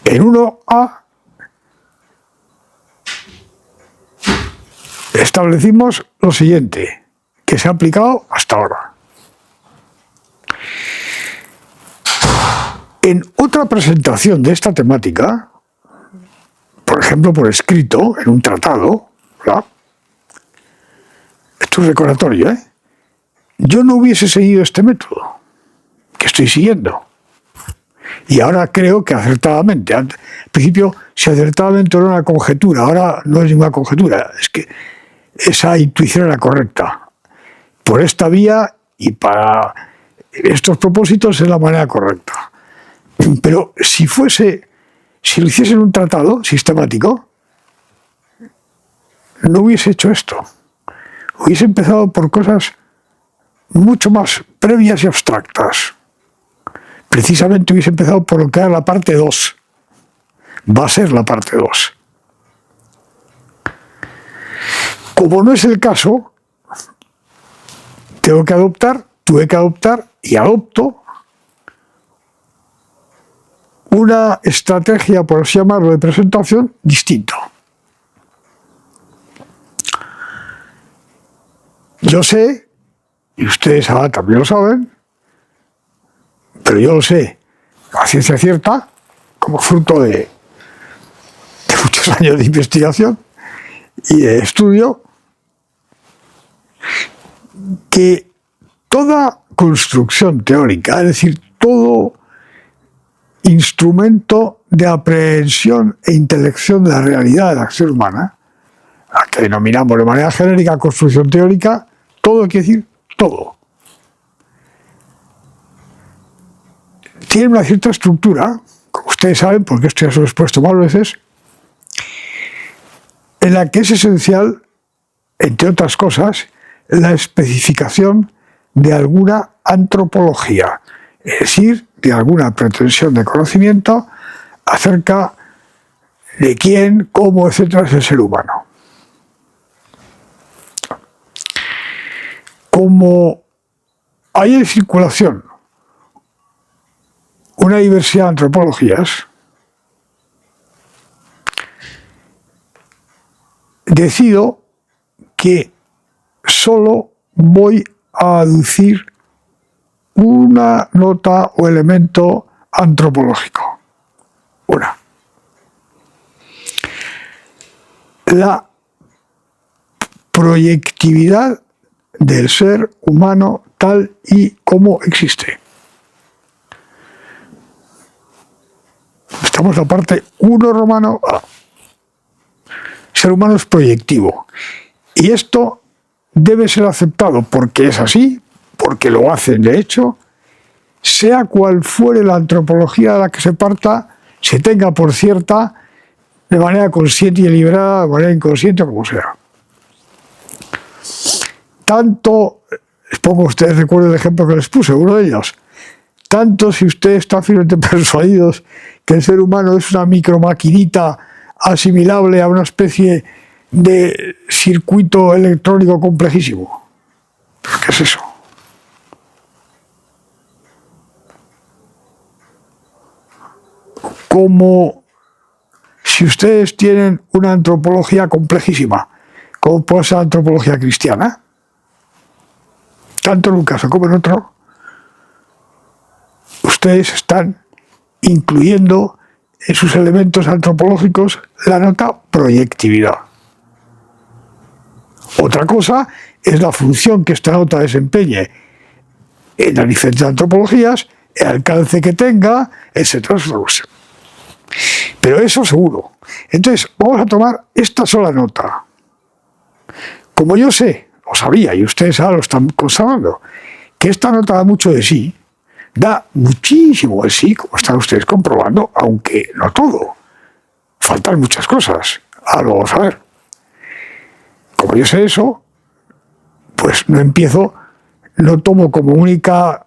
En 1a establecimos lo siguiente, que se ha aplicado hasta ahora. En otra presentación de esta temática, por ejemplo por escrito, en un tratado, ¿verdad? Esto es recordatorio, yo no hubiese seguido este método que estoy siguiendo. Y ahora creo que acertadamente. Al principio, si acertadamente era una conjetura, ahora no es ninguna conjetura, es que esa intuición era correcta. Por esta vía y para estos propósitos es la manera correcta. Pero si lo hiciese en un tratado sistemático, no hubiese hecho esto. Hubiese empezado por cosas mucho más previas y abstractas. Precisamente hubiese empezado por lo que era la parte 2. Va a ser la parte 2. Como no es el caso, tuve que adoptar y adopto una estrategia, por así llamarlo, de presentación distinta. Yo sé, y ustedes ahora también lo saben, pero yo lo sé a ciencia cierta, como fruto de muchos años de investigación y de estudio, que toda construcción teórica, es decir, todo instrumento de aprehensión e intelección de la realidad de la acción humana, a que denominamos de manera genérica construcción teórica, todo quiere decir todo. Tiene una cierta estructura, como ustedes saben, porque esto ya se lo he expuesto más veces, en la que es esencial, entre otras cosas, la especificación de alguna antropología, es decir, de alguna pretensión de conocimiento acerca de quién, cómo, etcétera, es el ser humano. como hay en circulación una diversidad de antropologías, decido que solo voy a aducir una nota o elemento antropológico. Una. La proyectividad del ser humano tal y como existe. Estamos en la parte 1 romano A. Ser humano es proyectivo. Y esto debe ser aceptado porque es así, porque lo hacen de hecho, sea cual fuere la antropología de la que se parta, se tenga por cierta, de manera consciente y deliberada, de manera inconsciente, como sea. Tanto, pongo ustedes, recuerden el ejemplo que les puse, uno de ellos, tanto si ustedes están firmemente persuadidos que el ser humano es una micromaquinita asimilable a una especie de circuito electrónico complejísimo. ¿Pero qué es eso? Como si ustedes tienen una antropología complejísima, como puede ser la antropología cristiana, tanto en un caso como en otro, ustedes están incluyendo en sus elementos antropológicos la nota proyectividad. Otra cosa es la función que esta nota desempeñe en las diferentes antropologías, el alcance que tenga, etcétera. Pero eso seguro. Entonces, vamos a tomar esta sola nota. Como yo sé, o sabía, y ustedes ahora lo están constatando, que esta nota da mucho de sí, da muchísimo de sí, como están ustedes comprobando, aunque no todo. Faltan muchas cosas. Ahora lo vamos a ver. Como yo sé eso, pues no tomo como único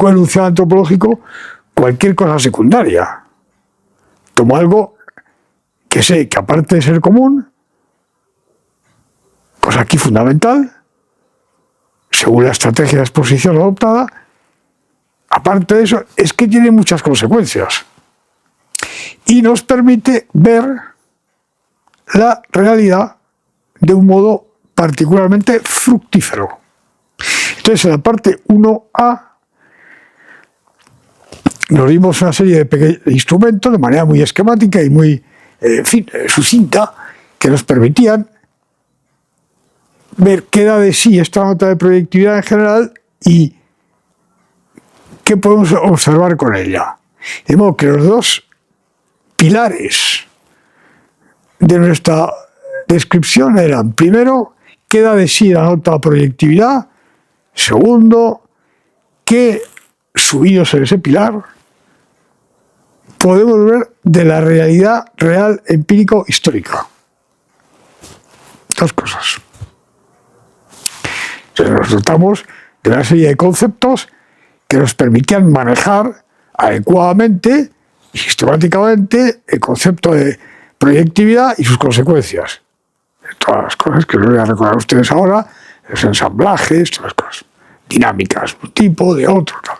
enunciado antropológico cualquier cosa secundaria. Tomo algo que sé que aparte de ser común, cosa aquí fundamental, según la estrategia de exposición adoptada, aparte de eso, es que tiene muchas consecuencias y nos permite ver la realidad de un modo particularmente fructífero. Entonces, en la parte 1A nos dimos una serie de instrumentos de manera muy esquemática y muy sucinta que nos permitían ver qué da de sí esta nota de proyectividad en general y qué podemos observar con ella. De modo que los dos pilares de nuestra descripción eran, primero, qué da de sí la nota de proyectividad, segundo, qué subidos en ese pilar podemos ver de la realidad real empírico-histórica. Dos cosas. Entonces nos dotamos de una serie de conceptos que nos permitían manejar adecuadamente y sistemáticamente el concepto de proyectividad y sus consecuencias. Todas las cosas que les voy a recordar a ustedes ahora, los ensamblajes, todas las cosas, dinámicas, un tipo, de otro, tal.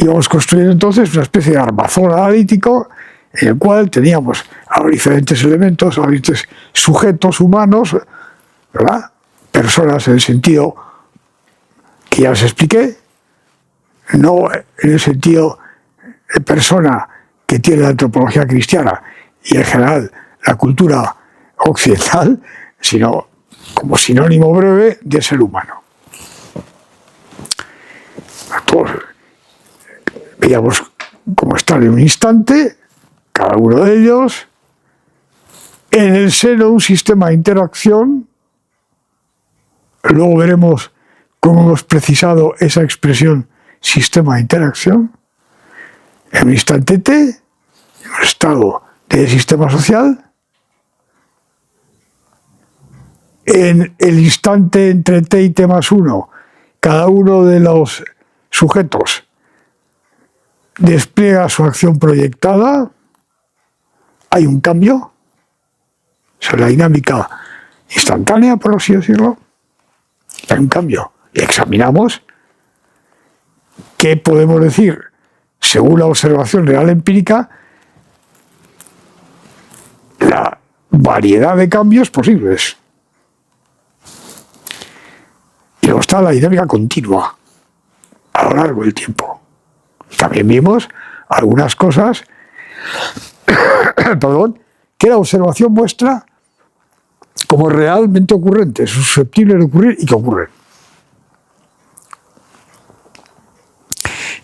Íbamos construyendo entonces una especie de armazón analítico en el cual teníamos a los diferentes elementos, a los diferentes sujetos humanos, ¿verdad? Personas en el sentido que ya les expliqué, no en el sentido de persona que tiene la antropología cristiana y en general la cultura occidental, sino como sinónimo breve de ser humano. Todos veíamos cómo están en un instante, cada uno de ellos, en el seno de un sistema de interacción. Luego veremos cómo hemos precisado esa expresión sistema de interacción. En un instante T, en un estado de sistema social, en el instante entre T y T más 1, cada uno de los sujetos despliega su acción proyectada, hay un cambio, o sea, la dinámica instantánea, por así decirlo. En cambio, examinamos qué podemos decir según la observación real empírica, la variedad de cambios posibles. Y luego está la dinámica continua a lo largo del tiempo. También vimos algunas cosas perdón, que la observación muestra como realmente ocurrentes, susceptibles de ocurrir y que ocurren.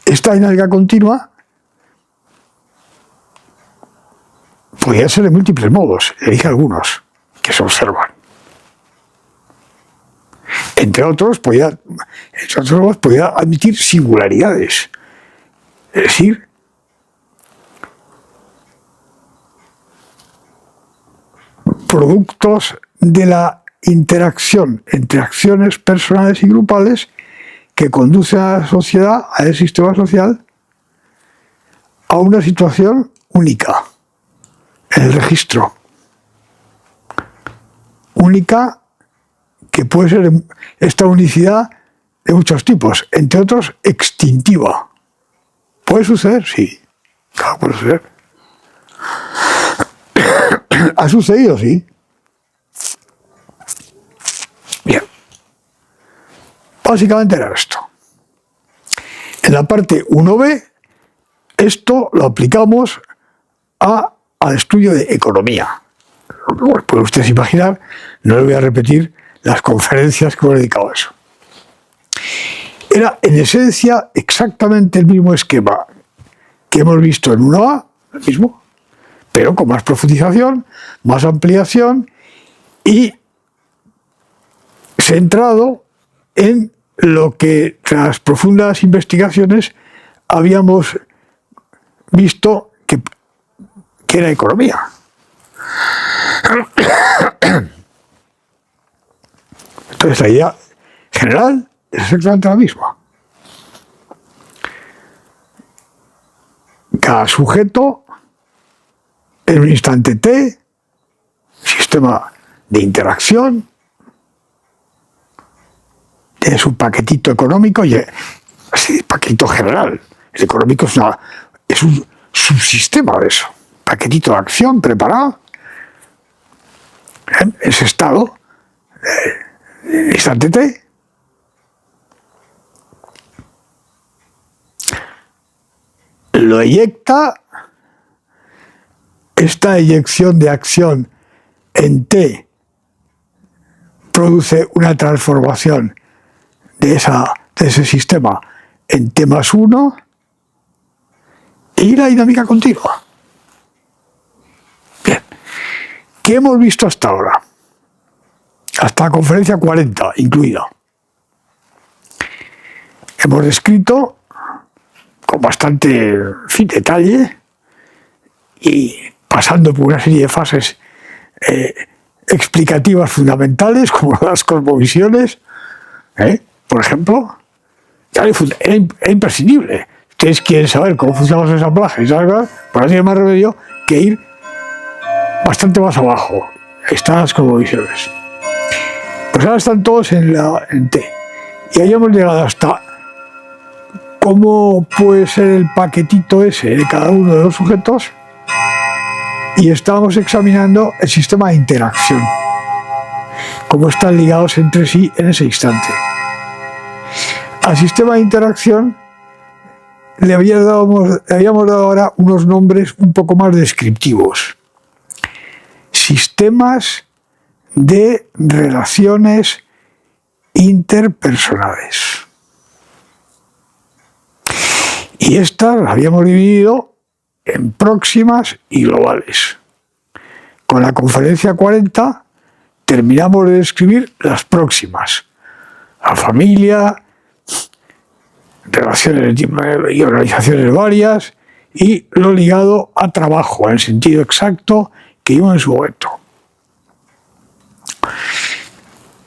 Esta dinámica continua podría ser de múltiples modos, elige algunos que se observan. Entre otros, podía admitir singularidades, es decir, productos de la interacción entre acciones personales y grupales que conducen a la sociedad, a ese sistema social, a una situación única en el registro. Única que puede ser esta unicidad de muchos tipos, entre otros extintiva. ¿Puede suceder? Sí, claro, puede suceder. ¿Ha sucedido? Sí. Bien. Básicamente era esto. En la parte 1b, esto lo aplicamos al estudio de economía. Bueno, pueden ustedes imaginar, no les voy a repetir las conferencias que hemos dedicado a eso. Era en esencia exactamente el mismo esquema que hemos visto en 1A, el mismo, pero con más profundización, más ampliación y centrado en lo que tras profundas investigaciones habíamos visto que era economía. Entonces la idea general es exactamente la misma. Cada sujeto en un instante T, sistema de interacción, tiene su paquetito económico y así, paquetito general. El económico es un subsistema de eso. Paquetito de acción preparado en ese estado, instante T. Lo eyecta, esta eyección de acción en T produce una transformación de ese sistema en T más 1 y la dinámica continua. Bien, ¿qué hemos visto hasta ahora? Hasta la conferencia 40 incluida. Hemos descrito con bastante detalle y pasando por una serie de fases explicativas fundamentales como las cosmovisiones, por ejemplo, era imprescindible. Ustedes quieren saber cómo funcionan los ensamblajes, ¿sabes? Pues no tiene más remedio que ir bastante más abajo. Ahí están las cosmovisiones. Pues ahora están todos en T. Y ahí hemos llegado hasta cómo puede ser el paquetito ese de cada uno de los sujetos y estábamos examinando el sistema de interacción, cómo están ligados entre sí en ese instante. Al sistema de interacción le habíamos dado ahora unos nombres un poco más descriptivos. Sistemas de relaciones interpersonales. Y estas las habíamos dividido en próximas y globales. Con la conferencia 40 terminamos de describir las próximas. La familia, relaciones y organizaciones varias y lo ligado a trabajo, en el sentido exacto que vimos en su momento.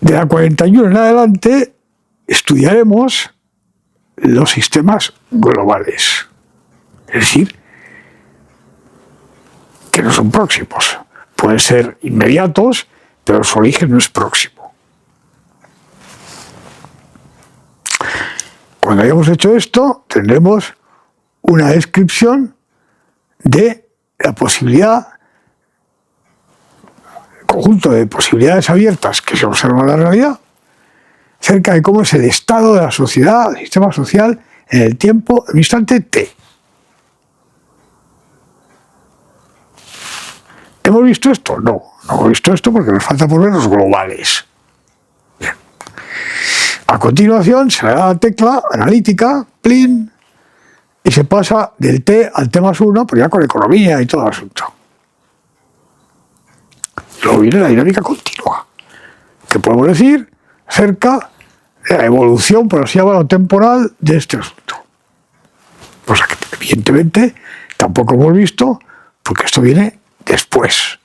De la 41 en adelante estudiaremos los sistemas globales, es decir, que no son próximos, pueden ser inmediatos, pero su origen no es próximo. Cuando hayamos hecho esto, tendremos una descripción de la posibilidad, conjunto de posibilidades abiertas que se observan en la realidad, acerca de cómo es el estado de la sociedad, el sistema social, en el tiempo, en el instante T. ¿Hemos visto esto? No hemos visto esto porque nos falta por ver los globales. Bien. A continuación se le da la tecla analítica, plin, y se pasa del T al T más 1, pero ya con economía y todo el asunto. Luego viene la dinámica continua, que podemos decir acerca de la evolución, por así llamarlo, temporal de este asunto. Cosa que evidentemente tampoco hemos visto, porque esto viene después,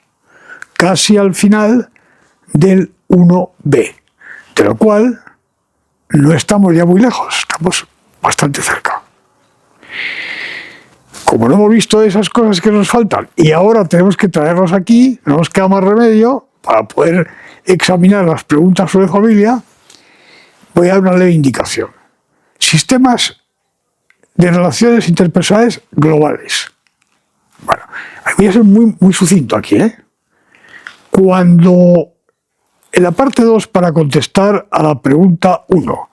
casi al final del 1b, de lo cual no estamos ya muy lejos, estamos bastante cerca. Como no hemos visto esas cosas que nos faltan y ahora tenemos que traerlos aquí, no nos queda más remedio para poder examinar las preguntas sobre familia, voy a dar una leve indicación. Sistemas de relaciones interpersonales globales. Bueno, voy a ser muy sucinto aquí, Cuando en la parte 2, para contestar a la pregunta 1,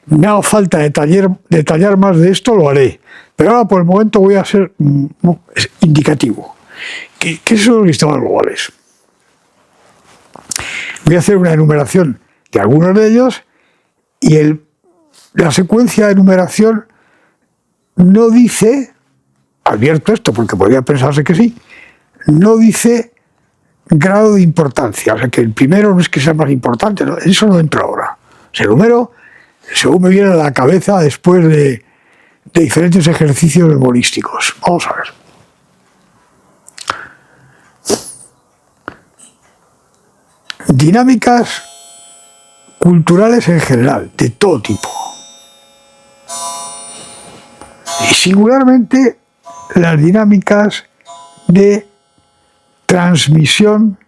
me haga falta detallar más de esto, lo haré. Pero ahora por el momento voy a ser indicativo. ¿Qué son los sistemas globales? Voy a hacer una enumeración de algunos de ellos y la secuencia de enumeración no dice, advierto esto porque podría pensarse que sí, no dice grado de importancia. O sea que el primero no es que sea más importante, ¿no? Eso no entra ahora. El número, según me viene a la cabeza después de diferentes ejercicios memorísticos. Vamos a ver. Dinámicas culturales en general, de todo tipo. Y singularmente las dinámicas de transmisión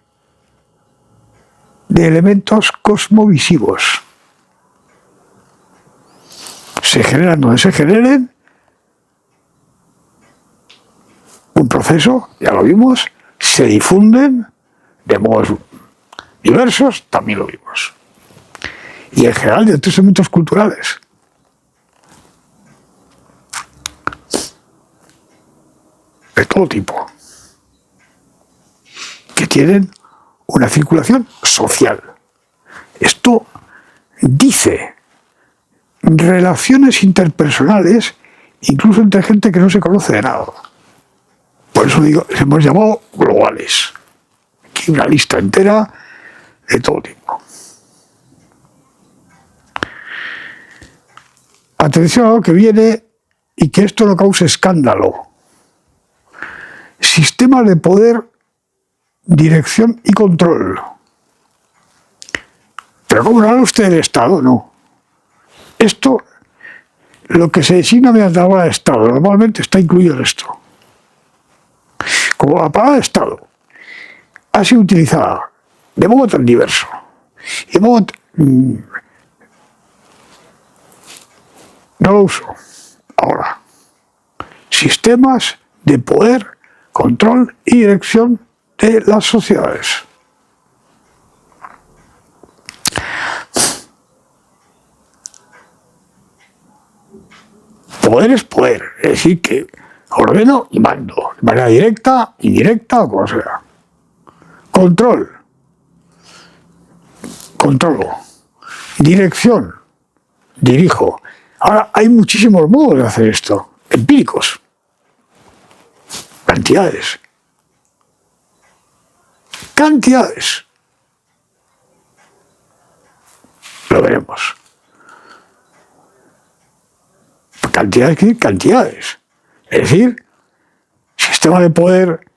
de elementos cosmovisivos. Se generan donde se generen, un proceso, ya lo vimos, se difunden de modos diversos, también lo vimos. Y en general de otros elementos culturales. De todo tipo. Que tienen una circulación social. Esto dice relaciones interpersonales, incluso entre gente que no se conoce de nada. Por eso digo, hemos llamado globales. Aquí una lista entera de todo tipo. Atención a lo que viene y que esto no cause escándalo. Sistemas de poder, dirección y control. Pero ¿cómo no habla usted del Estado? No. Esto, lo que se designa mediante la palabra Estado, normalmente está incluido en esto. Como la palabra Estado ha sido utilizada de modo tan diverso, y de modo no lo uso. Ahora, sistemas de poder, control y dirección de las sociedades. Poder es poder, es decir, que ordeno y mando, de manera directa, indirecta o como sea. Control, controlo. Dirección, dirijo. Ahora, hay muchísimos modos de hacer esto, empíricos. Cantidades. Cantidades. Lo veremos. Cantidades, ¿qué? Cantidades. Es decir, sistema de poder,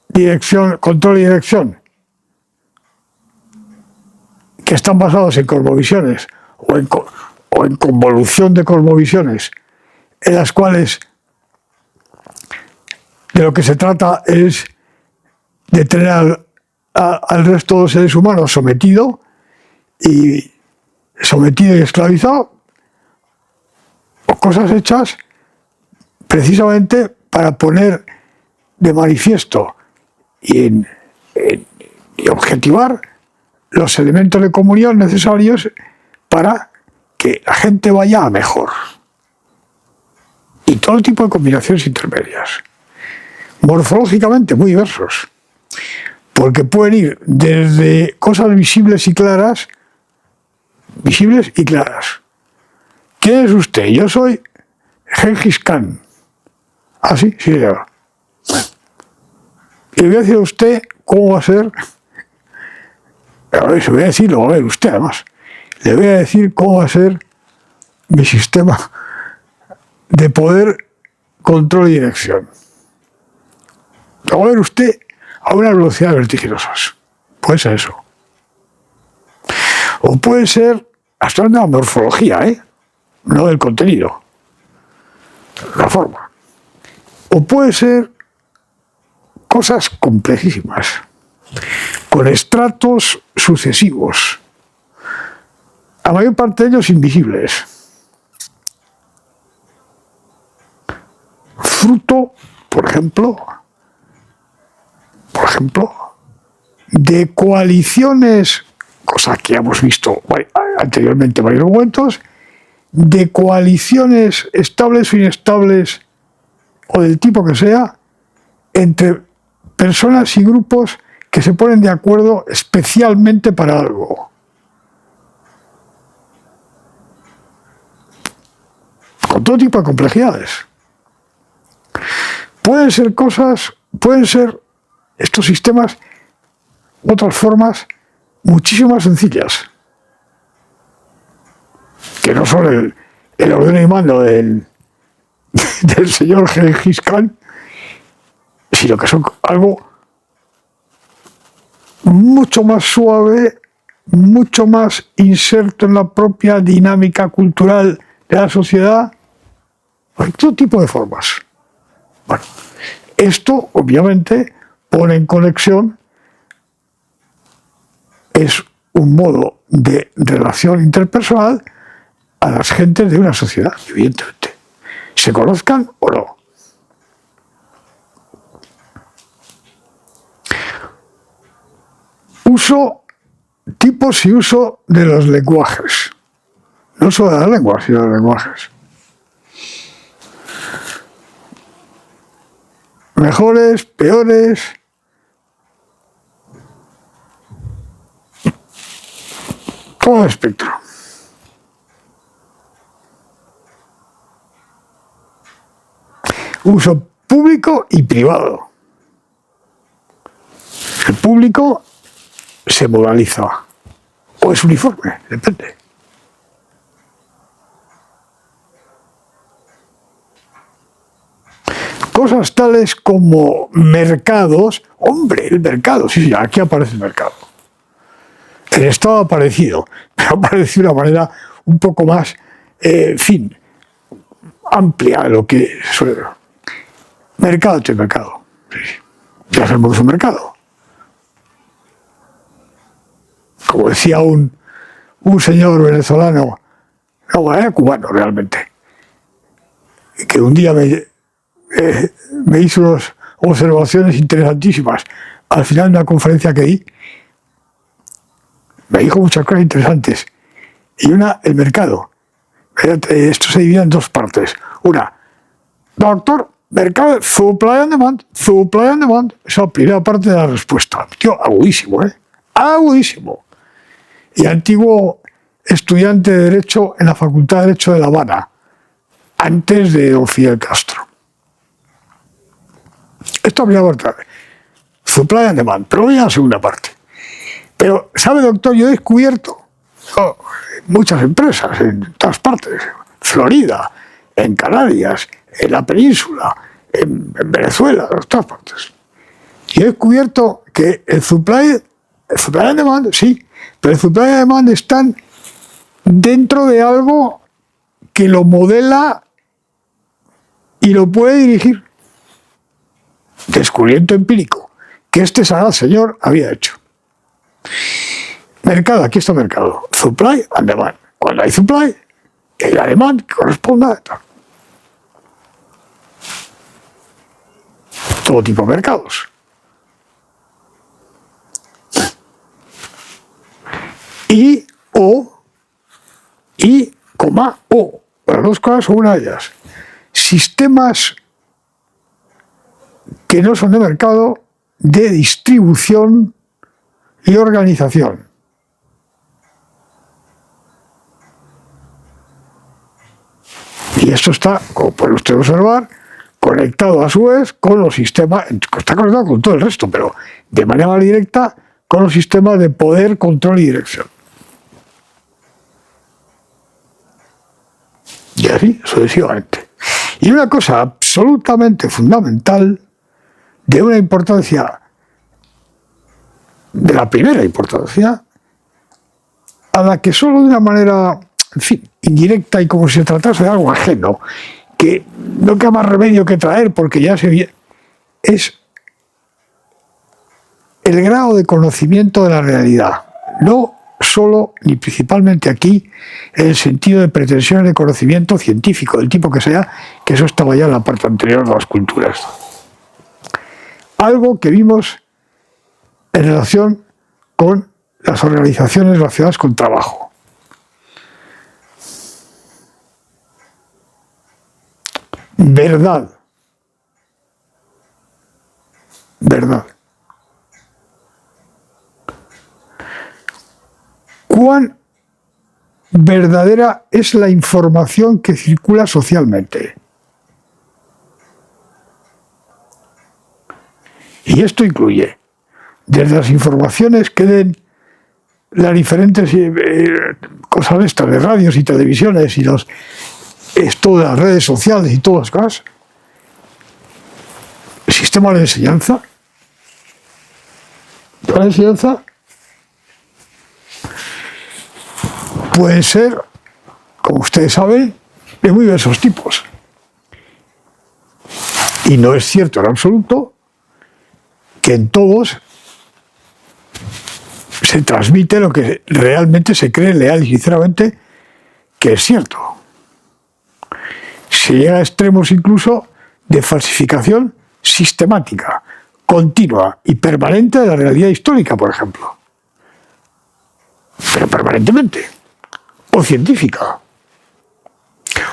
dirección, control y dirección, que están basados en cosmovisiones o en convolución de cosmovisiones, en las cuales de lo que se trata es de tener al resto de los seres humanos sometido y esclavizado, o cosas hechas precisamente para poner de manifiesto y objetivar los elementos de comunión necesarios para que la gente vaya a mejor. Y todo tipo de combinaciones intermedias, morfológicamente muy diversos, porque pueden ir desde cosas visibles y claras. ¿Quién es usted? Yo soy Gengis Khan. Ah, sí, sí, señor. Y le voy a decir a usted cómo va a ser. A ver, se lo voy a decir, lo va a ver usted además. Le voy a decir cómo va a ser mi sistema de poder, control y dirección. Lo va a ver usted a una velocidad vertiginosas. Puede ser eso. O puede ser hasta una morfología, no del contenido, la forma. O puede ser cosas complejísimas, con estratos sucesivos, la mayor parte de ellos invisibles. Fruto, por ejemplo, de coaliciones, cosa que hemos visto anteriormente en varios momentos, de coaliciones estables o inestables, o del tipo que sea, entre personas y grupos que se ponen de acuerdo especialmente para algo. Con todo tipo de complejidades. Pueden ser estos sistemas, otras formas muchísimo más sencillas, que no son el orden y mando del señor Gengis Khan, sino que son algo mucho más suave, mucho más inserto en la propia dinámica cultural de la sociedad, hay todo tipo de formas. Bueno, esto obviamente pone en conexión, es un modo de relación interpersonal a las gentes de una sociedad, evidentemente, se conozcan o no. Tipos y uso de los lenguajes. No solo de las lenguas, sino de los lenguajes. Mejores, peores. Todo el espectro. Uso público y privado. El público se moraliza o es uniforme, depende. Cosas tales como mercados, hombre, el mercado, sí, aquí aparece el mercado. El Estado ha aparecido, pero ha aparecido de una manera un poco más, amplia de lo que suele. Mercado y mercado. Sí. Ya sabemos que es un mercado. Como decía un señor venezolano, no, era cubano realmente, que un día me hizo unas observaciones interesantísimas. Al final de una conferencia que di, me dijo muchas cosas interesantes. Y una, el mercado. Esto se divide en dos partes. Una, doctor, mercado, supply and demand. Esa es la primera parte de la respuesta. Tío, agudísimo, agudísimo. Y antiguo estudiante de Derecho en la Facultad de Derecho de La Habana, antes de don Fidel Castro. Esto es la primera parte. Supply and demand, pero voy a la segunda parte. Pero, ¿sabe, doctor? Yo he descubierto muchas empresas en todas partes, Florida, en Canarias, en la península, en Venezuela, en todas partes. Y he descubierto que el supply and demand, sí, pero el supply and demand están dentro de algo que lo modela y lo puede dirigir. Descubrimiento empírico que este sagaz señor había hecho. Mercado, aquí está mercado. Supply and demand. Cuando hay supply, hay la demand que corresponda. Todo tipo de mercados. Y, coma, o. Las dos cosas son una de ellas. Sistemas que no son de mercado, de distribución y organización. Y esto está, como puede usted observar, conectado a su vez con los sistemas, está conectado con todo el resto, pero de manera más directa con los sistemas de poder, control y dirección. Y así sucesivamente. Y una cosa absolutamente fundamental, de una importancia, de la primera importancia, a la que solo de una manera, en fin, indirecta y como si se tratase de algo ajeno, que no queda más remedio que traer porque ya se ve, es el grado de conocimiento de la realidad. No solo ni principalmente aquí en el sentido de pretensiones de conocimiento científico, del tipo que sea, que eso estaba ya en la parte anterior de las culturas. Algo que vimos en relación con las organizaciones relacionadas con trabajo. Verdad. Verdad. ¿Cuán verdadera es la información que circula socialmente? Y esto incluye desde las informaciones que den las diferentes cosas estas de radios y televisiones y esto de las redes sociales y todas las cosas, sistemas de enseñanza. La enseñanza puede ser, como ustedes saben, de muy diversos tipos. Y no es cierto en absoluto que en todos se transmite lo que realmente se cree leal y sinceramente que es cierto. Se llega a extremos incluso de falsificación sistemática, continua y permanente de la realidad histórica, por ejemplo. Pero permanentemente. O científica.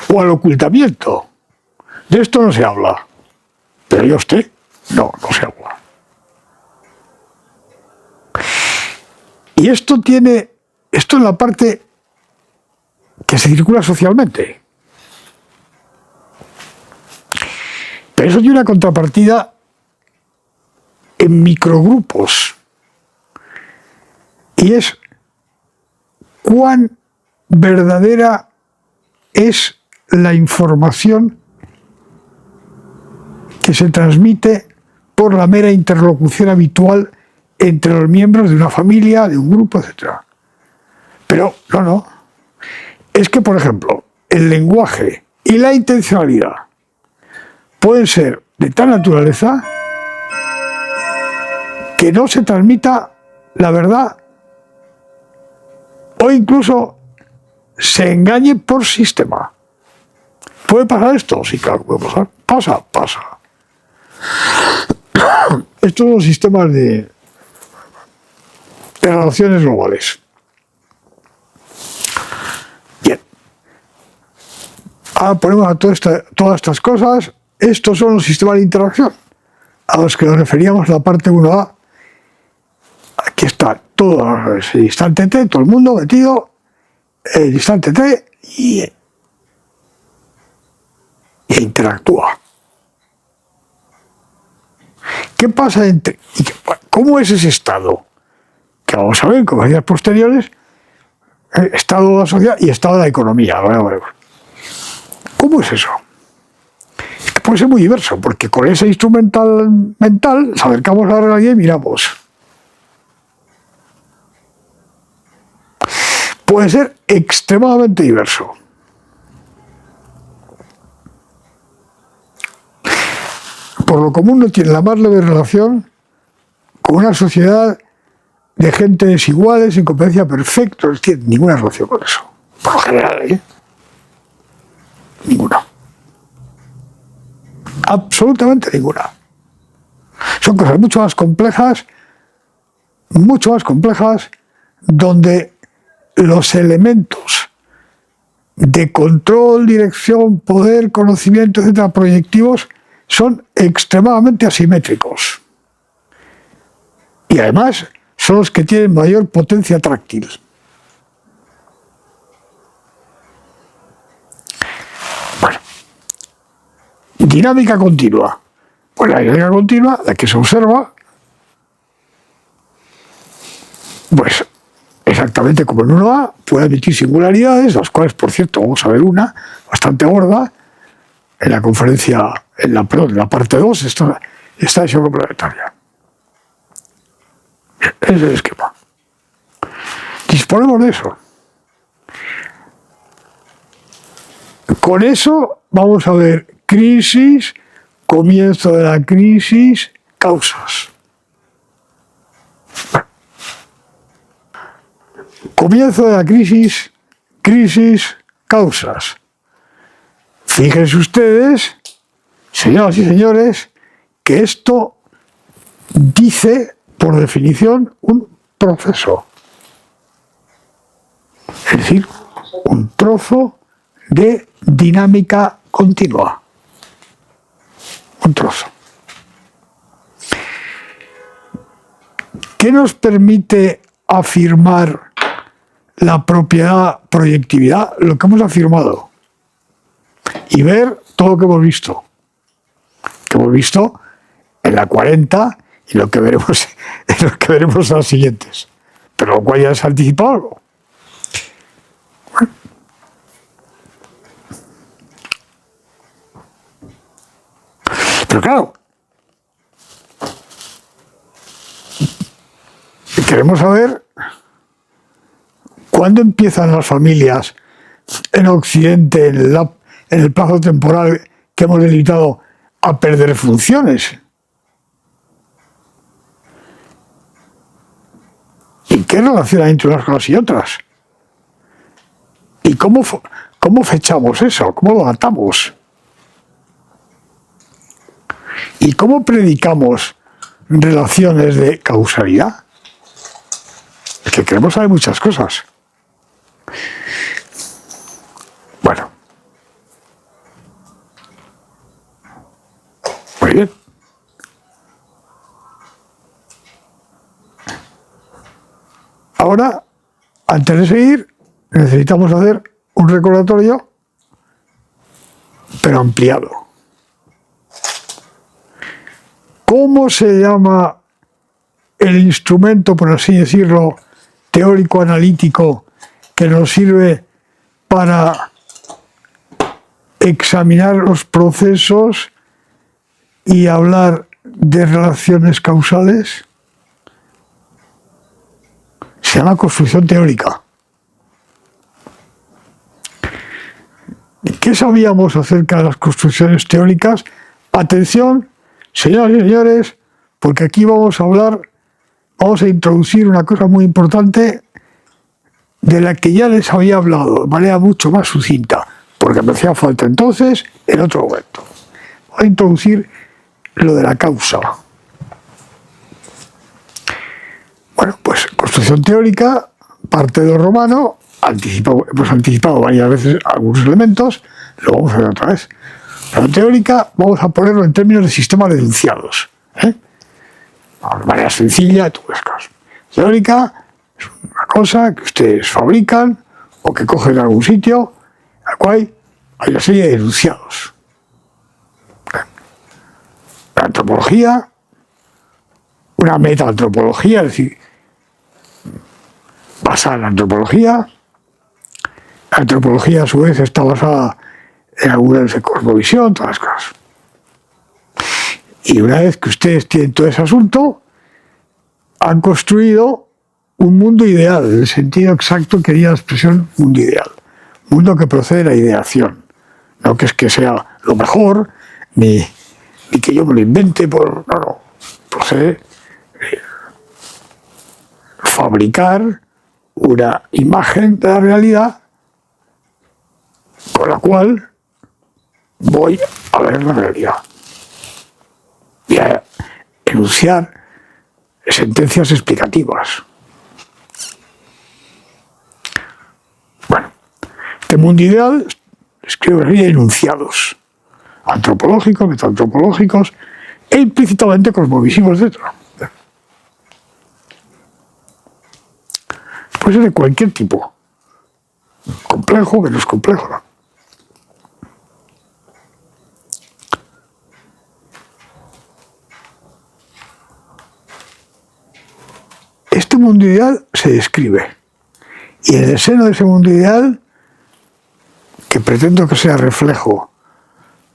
O al ocultamiento. De esto no se habla. Pero ¿y usted? No se habla. Y esto es la parte que se circula socialmente. Pero eso tiene una contrapartida en microgrupos. Y es cuán verdadera es la información que se transmite por la mera interlocución habitual entre los miembros de una familia, de un grupo, etc. Pero no. Es que, por ejemplo, el lenguaje y la intencionalidad pueden ser de tal naturaleza que no se transmita la verdad o incluso se engañe por sistema. ¿Puede pasar esto? Sí, claro, puede pasar. Pasa. Estos son los sistemas de relaciones globales. Bien. Ahora ponemos a todas estas cosas. Estos son los sistemas de interacción a los que nos referíamos en la parte 1A. Aquí está todo el instante T, todo el mundo metido, el instante T y interactúa. ¿Qué pasa cómo es ese estado? Que vamos a ver, como días posteriores, estado de la sociedad y estado de la economía. ¿Cómo es eso? Es que puede ser muy diverso, porque con ese instrumental mental nos acercamos a la realidad y miramos. Puede ser extremadamente diverso. Por lo común no tiene la más leve relación con una sociedad de gente desiguales, en competencia perfecta, no tiene ninguna relación con eso. Por lo general, ninguna. Absolutamente ninguna. Son cosas mucho más complejas, donde los elementos de control, dirección, poder, conocimiento, etcétera, proyectivos, son extremadamente asimétricos. Y además son los que tienen mayor potencia táctil. Bueno, dinámica continua. Pues la dinámica continua, la que se observa, pues exactamente como en 1A, puede admitir singularidades, las cuales, por cierto, vamos a ver una bastante gorda en la conferencia, en la parte 2, esta decisión complementaria. Ese es el esquema. Disponemos de eso. Con eso vamos a ver crisis, comienzo de la crisis, causas. Bueno. Comienzo de la crisis, causas. Fíjense ustedes, señoras y señores, que esto dice, por definición, un proceso. Es decir, un trozo de dinámica continua. Un trozo. ¿Qué nos permite afirmar la propiedad proyectividad? Lo que hemos afirmado. Y ver todo lo que hemos visto. Que hemos visto en la 40 y lo que veremos en las siguientes. Pero lo cual ya se ha anticipado algo. Bueno. Pero claro, queremos saber cuándo empiezan las familias en Occidente, en el plazo temporal que hemos delimitado, a perder funciones. ¿Y qué relación hay entre unas cosas y otras? ¿Y cómo fechamos eso? ¿Cómo lo datamos? ¿Y cómo predicamos relaciones de causalidad? Es que queremos saber muchas cosas. Bueno. Muy bien. Ahora, antes de seguir, necesitamos hacer un recordatorio, pero ampliado. ¿Cómo se llama el instrumento, por así decirlo, teórico-analítico que nos sirve para examinar los procesos y hablar de relaciones causales? Se llama construcción teórica. ¿Qué sabíamos acerca de las construcciones teóricas? Atención, señoras y señores, porque aquí vamos a introducir una cosa muy importante de la que ya les había hablado de manera mucho más sucinta, porque me hacía falta entonces en otro momento. Voy a introducir lo de la causa. Bueno, pues construcción teórica, parte de lo romano, hemos anticipado varias veces algunos elementos, lo vamos a ver otra vez. La teórica vamos a ponerlo en términos de sistemas de enunciados. De manera sencilla, tú ves cosas. Teórica es una cosa que ustedes fabrican o que cogen de algún sitio, en la cual hay una serie de enunciados. La antropología, una metaantropología, es decir, basada en la antropología. La antropología, a su vez, está basada en algunas de cosmovisión, todas las cosas. Y una vez que ustedes tienen todo ese asunto, han construido un mundo ideal, en el sentido exacto que diría la expresión mundo ideal. Mundo que procede de la ideación. No que es que sea lo mejor, ni que yo me lo invente, no. Procede fabricar una imagen de la realidad con la cual voy a ver la realidad y a enunciar sentencias explicativas. Bueno, este mundo ideal escribe enunciados antropológicos, metaantropológicos e implícitamente cosmovisivos dentro. Puede ser de cualquier tipo, complejo, menos complejo, ¿no? Este mundo ideal se describe, y en el seno de ese mundo ideal, que pretendo que sea reflejo,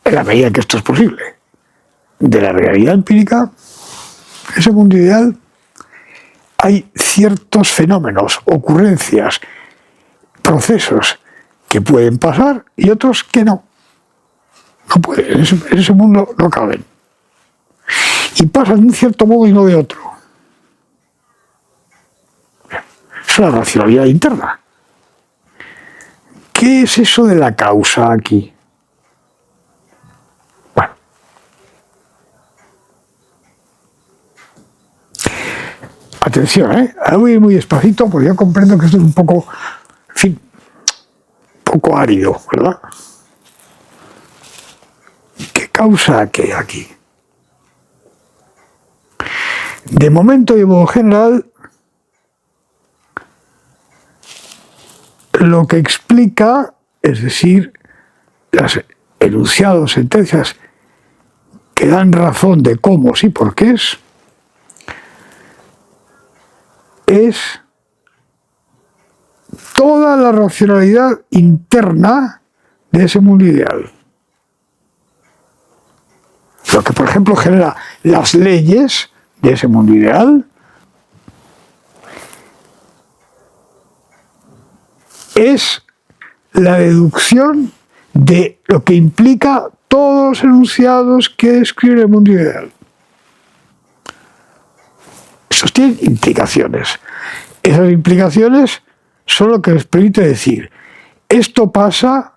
en la medida que esto es posible, de la realidad empírica, ese mundo ideal, hay ciertos fenómenos, ocurrencias, procesos que pueden pasar y otros que no. No pueden, en ese mundo no caben. Y pasan de un cierto modo y no de otro. Es la racionalidad interna. ¿Qué es eso de la causa aquí? Bueno. Atención, ahora voy a ir muy despacito porque yo comprendo que esto es un poco, en fin, un poco árido, ¿verdad? ¿Qué causa qué aquí? De momento y de modo general, lo que explica, es decir, las enunciados, sentencias que dan razón de cómo y por qué es toda la racionalidad interna de ese mundo ideal. Lo que, por ejemplo, genera las leyes de ese mundo ideal es la deducción de lo que implica todos los enunciados que describe el mundo ideal. Esos tienen implicaciones. Esas implicaciones son lo que les permite decir, esto pasa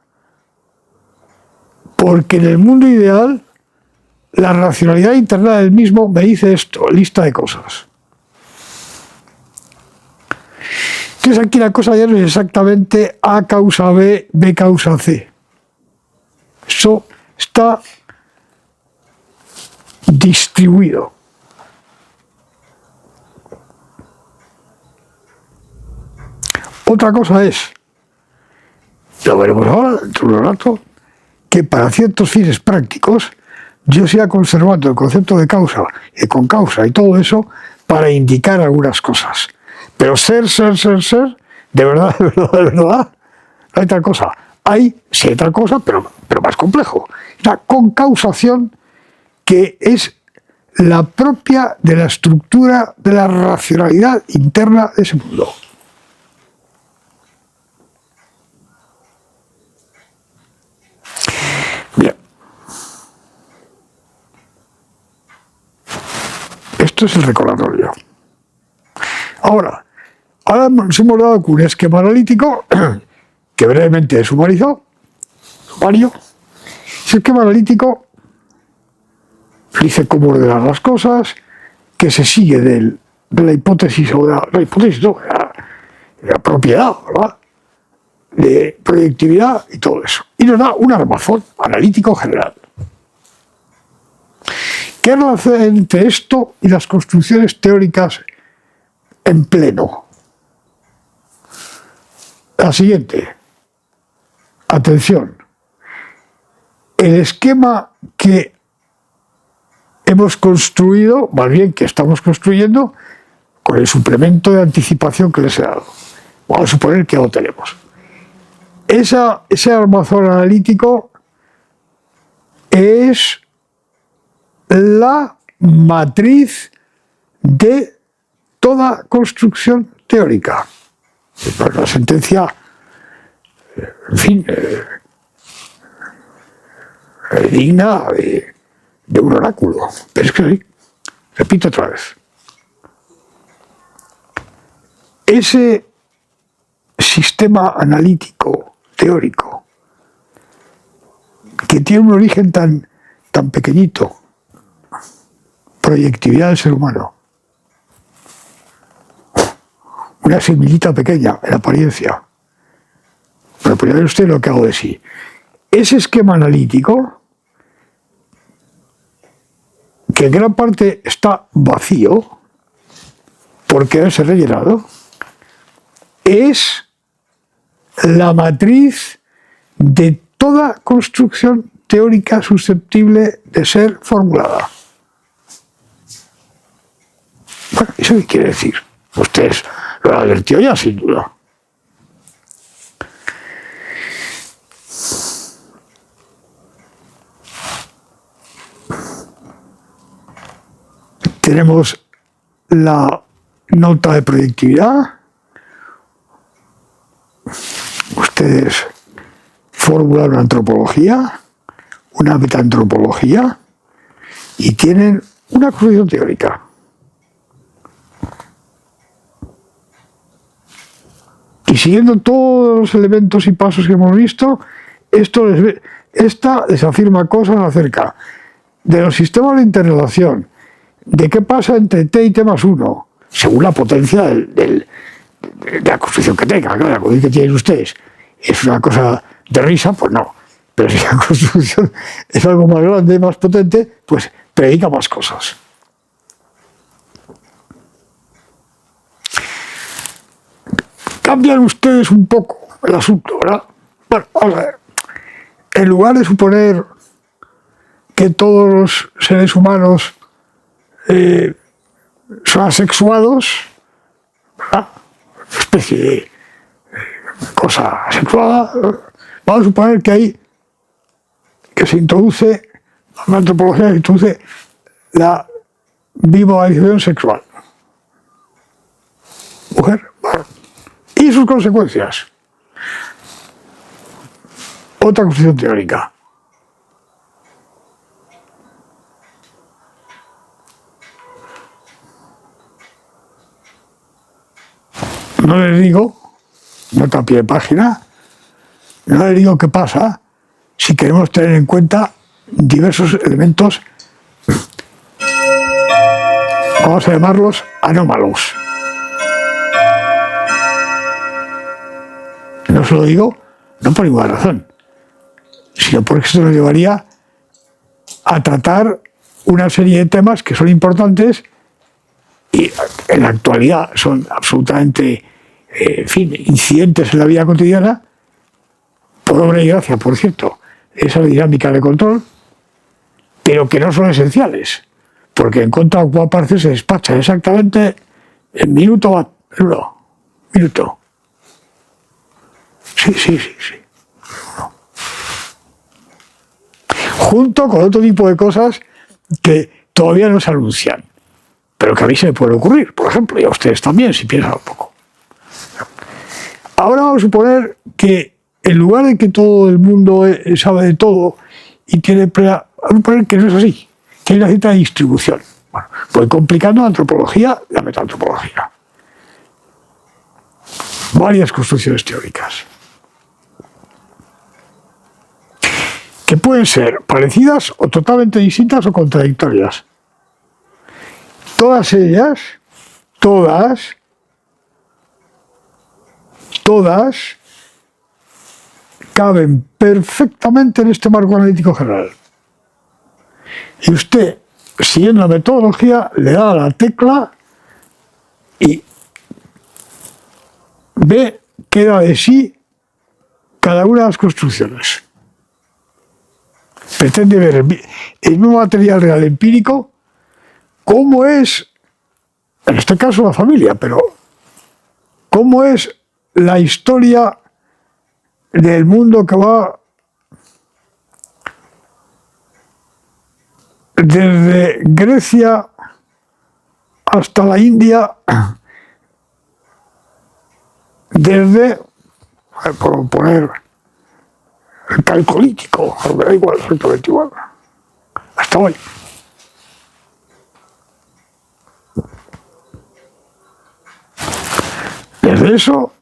porque en el mundo ideal la racionalidad interna del mismo me dice esto, lista de cosas. Entonces aquí la cosa ya no es exactamente A causa B, B causa C. Eso está distribuido. Otra cosa es, lo veremos ahora, dentro de un rato, que para ciertos fines prácticos yo siga conservando el concepto de causa y con causa y todo eso para indicar algunas cosas. Pero ser, de verdad, no hay tal cosa. Sí hay tal cosa, pero más complejo. La concausación que es la propia de la estructura de la racionalidad interna de ese mundo. Bien. Esto es el recordatorio. Ahora nos hemos dado con un esquema analítico que brevemente sumario. Ese esquema analítico dice cómo ordenar las cosas, que se sigue de la hipótesis o de la propiedad, ¿verdad? De proyectividad y todo eso. Y nos da un armazón analítico general. ¿Qué relación entre esto y las construcciones teóricas en pleno? La siguiente. Atención. El esquema que hemos construido, más bien que estamos construyendo, con el suplemento de anticipación que les he dado. Vamos a suponer que lo tenemos. Ese armazón analítico es la matriz de toda construcción teórica. Es una sentencia, en fin, digna de un oráculo. Pero es que sí, repito otra vez. ese sistema analítico, teórico, que tiene un origen tan pequeñito, proyectividad del ser humano, una semillita pequeña en apariencia, pero puede ver usted lo que hago de sí. Ese esquema analítico, que en gran parte está vacío, porque debe ser rellenado, es la matriz de toda construcción teórica susceptible de ser formulada. Bueno, ¿eso qué quiere decir? Ustedes lo han advertido ya, sin duda. Tenemos la nota de proyectividad. Ustedes formulan una antropología, una metaantropología, y tienen una construcción teórica. Y siguiendo todos los elementos y pasos que hemos visto, esta les afirma cosas acerca de los sistemas de interrelación, de qué pasa entre T y T más 1, según la potencia de la construcción que tenga. Claro, la construcción que tienen ustedes es una cosa de risa, pues no. Pero si la construcción es algo más grande, más potente, pues predica más cosas. Cambian ustedes un poco el asunto, ¿verdad? Bueno, vamos a ver. En lugar de suponer que todos los seres humanos son asexuados, ¿verdad? Una especie de cosa asexuada, vamos a suponer que se introduce, en la antropología se introduce la bipolarización sexual. Mujer, varón. Y sus consecuencias. Otra construcción teórica. No les digo, nota a pie de página, no les digo qué pasa si queremos tener en cuenta diversos elementos, vamos a llamarlos anómalos. No se lo digo, no por ninguna razón, sino porque esto nos llevaría a tratar una serie de temas que son importantes y en la actualidad son absolutamente, en fin, incidentes en la vida cotidiana, por obra y gracia, por cierto, esa dinámica de control, pero que no son esenciales, porque en contra de cual parece se despacha exactamente en minuto. Sí. Junto con otro tipo de cosas que todavía no se anuncian, pero que a mí se me puede ocurrir, por ejemplo, y a ustedes también, si piensan un poco. Ahora vamos a suponer que en lugar de que todo el mundo sabe de todo y tiene vamos a suponer que no es así, que hay una cierta distribución. Bueno, voy complicando la antropología, la metaantropología. Varias construcciones teóricas que pueden ser parecidas o totalmente distintas o contradictorias. Todas ellas, todas caben perfectamente en este marco analítico general. Y usted, siguiendo la metodología, le da a la tecla y ve qué da de sí cada una de las construcciones. Pretende ver el mismo material real empírico, cómo es, en este caso la familia, pero cómo es la historia del mundo que va desde Grecia hasta la India, desde, por poner el calcolítico, me da igual, exactamente igual, hasta hoy. desde eso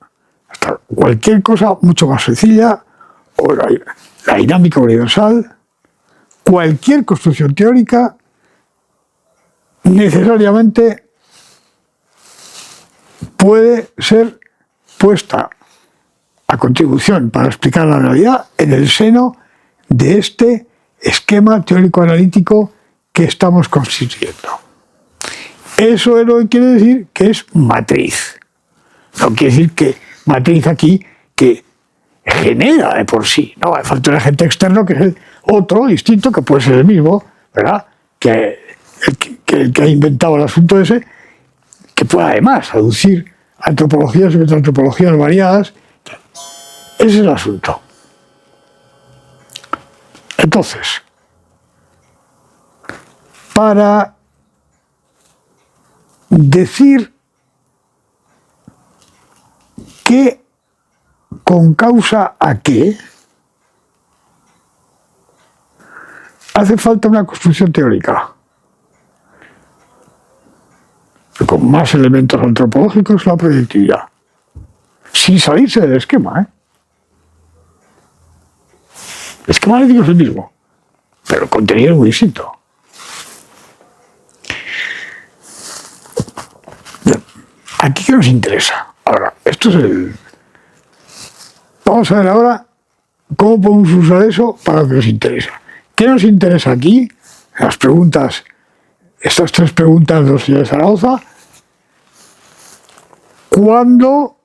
hasta cualquier cosa mucho más sencilla, o la dinámica universal, cualquier construcción teórica necesariamente puede ser puesta a contribución para explicar la realidad en el seno de este esquema teórico-analítico que estamos constituyendo. Eso es lo que quiere decir que es matriz. No quiere decir que matriz aquí que genera de por sí, ¿no? Hay falta un agente externo que es el otro distinto, que puede ser el mismo, ¿verdad? Que el que ha inventado el asunto ese, que puede además aducir antropologías y metantropologías variadas. Ese es el asunto. Entonces, para decir que con causa a qué, hace falta una construcción teórica, con más elementos antropológicos, la proyectividad, sin salirse del esquema, El esquema analítico es el mismo, pero el contenido es muy distinto. Bien, aquí qué nos interesa. Ahora, esto es el... Vamos a ver ahora cómo podemos usar eso para lo que nos interesa. ¿Qué nos interesa aquí? Las preguntas, estas tres preguntas de los señores Zaragoza. ¿Cuándo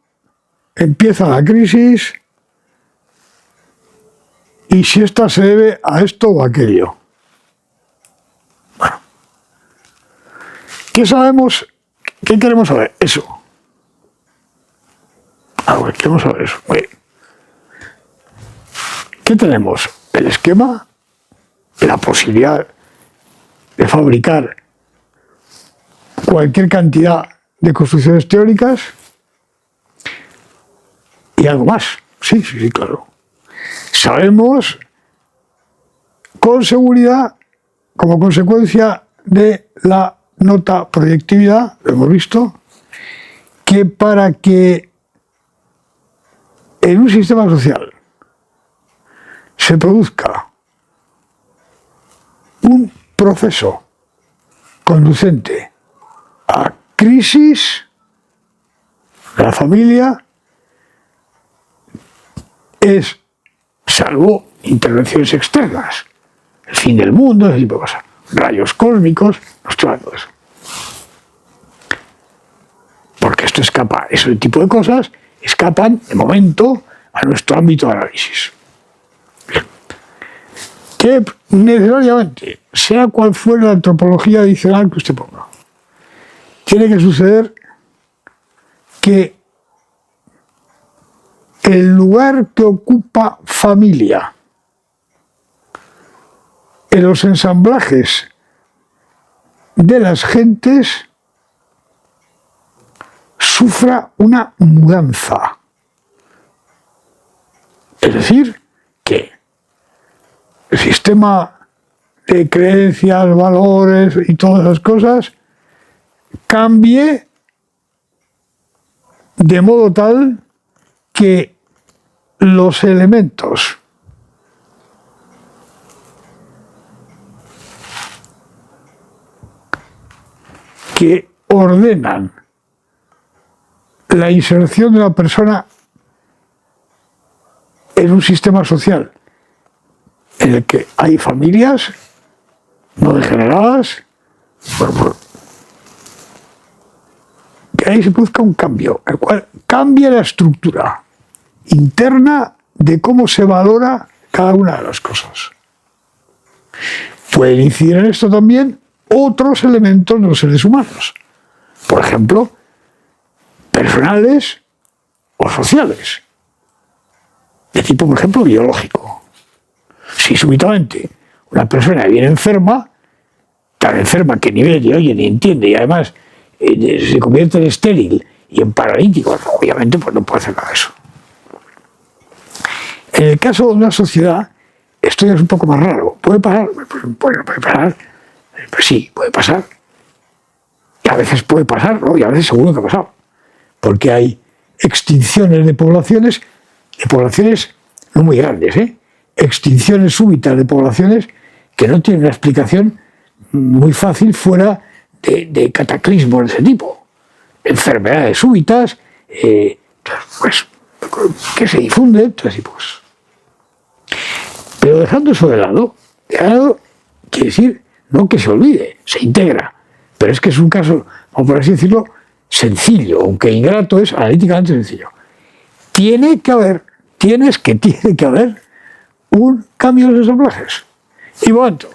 empieza la crisis? Y si esta se debe a esto o a aquello. Bueno, ¿qué sabemos? ¿Qué queremos saber? Eso. Queremos saber eso. Muy bien. ¿Qué tenemos? El esquema, la posibilidad de fabricar cualquier cantidad de construcciones teóricas y algo más. Sí, claro. Sabemos con seguridad, como consecuencia de la nota proyectividad, lo hemos visto, que para que en un sistema social se produzca un proceso conducente a crisis de la familia, es, salvo intervenciones externas, el fin del mundo, ese tipo de cosas, rayos cósmicos, no estoy hablando de eso. Porque esto escapa, ese tipo de cosas escapan de momento a nuestro ámbito de análisis. Bien. Que necesariamente, sea cual fuera la antropología adicional que usted ponga, tiene que suceder que el lugar que ocupa familia en los ensamblajes de las gentes sufra una mudanza. Es decir, que el sistema de creencias, valores y todas esas cosas cambie de modo tal que los elementos que ordenan la inserción de la persona en un sistema social en el que hay familias no degeneradas, que ahí se produzca un cambio, el cual cambia la estructura interna de cómo se valora cada una de las cosas. Pueden incidir en esto también otros elementos de los seres humanos, por ejemplo, personales o sociales, de tipo, por ejemplo, biológico. Si súbitamente una persona viene enferma, tan enferma que ni ve, ni oye, ni entiende, y además se convierte en estéril y en paralítico, obviamente pues no puede hacer nada de eso. En el caso de una sociedad, esto ya es un poco más raro. ¿Puede pasar? Bueno, puede pasar. Pues sí, puede pasar. Y a veces puede pasar, ¿no? Y a veces seguro que ha pasado. Porque hay extinciones de poblaciones no muy grandes, extinciones súbitas de poblaciones que no tienen una explicación muy fácil fuera de cataclismos de ese tipo. Enfermedades súbitas, pues, que se difunden, entonces, pues. Pero dejando eso de lado, quiere decir, no que se olvide, se integra, pero es que es un caso, o por así decirlo, sencillo, aunque ingrato, es analíticamente sencillo. Tiene que haber un cambio en los ensamblajes. Y por tanto,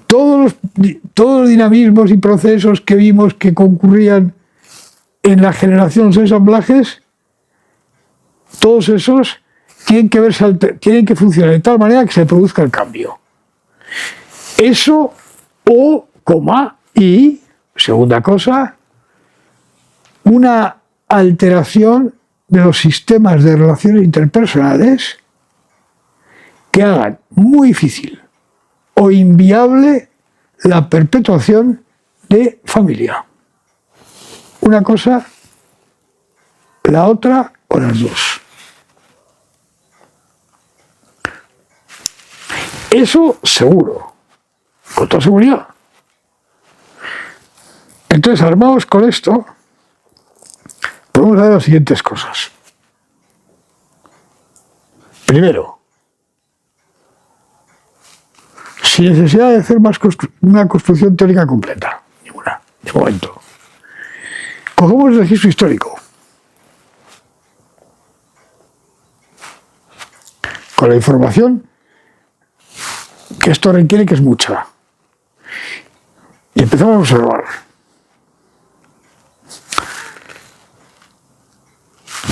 todos los dinamismos y procesos que vimos que concurrían en la generación de ensamblajes, todos esos tienen que funcionar de tal manera que se produzca el cambio. Eso, y, segunda cosa, una alteración de los sistemas de relaciones interpersonales que hagan muy difícil o inviable la perpetuación de familia. Una cosa, la otra o las dos. Eso seguro, con toda seguridad. Entonces, armados con esto, podemos ver las siguientes cosas. Primero, sin necesidad de hacer una construcción teórica completa, ninguna, de momento. Cogemos el registro histórico. Con la información que esto requiere, que es mucha. Y empezamos a observar.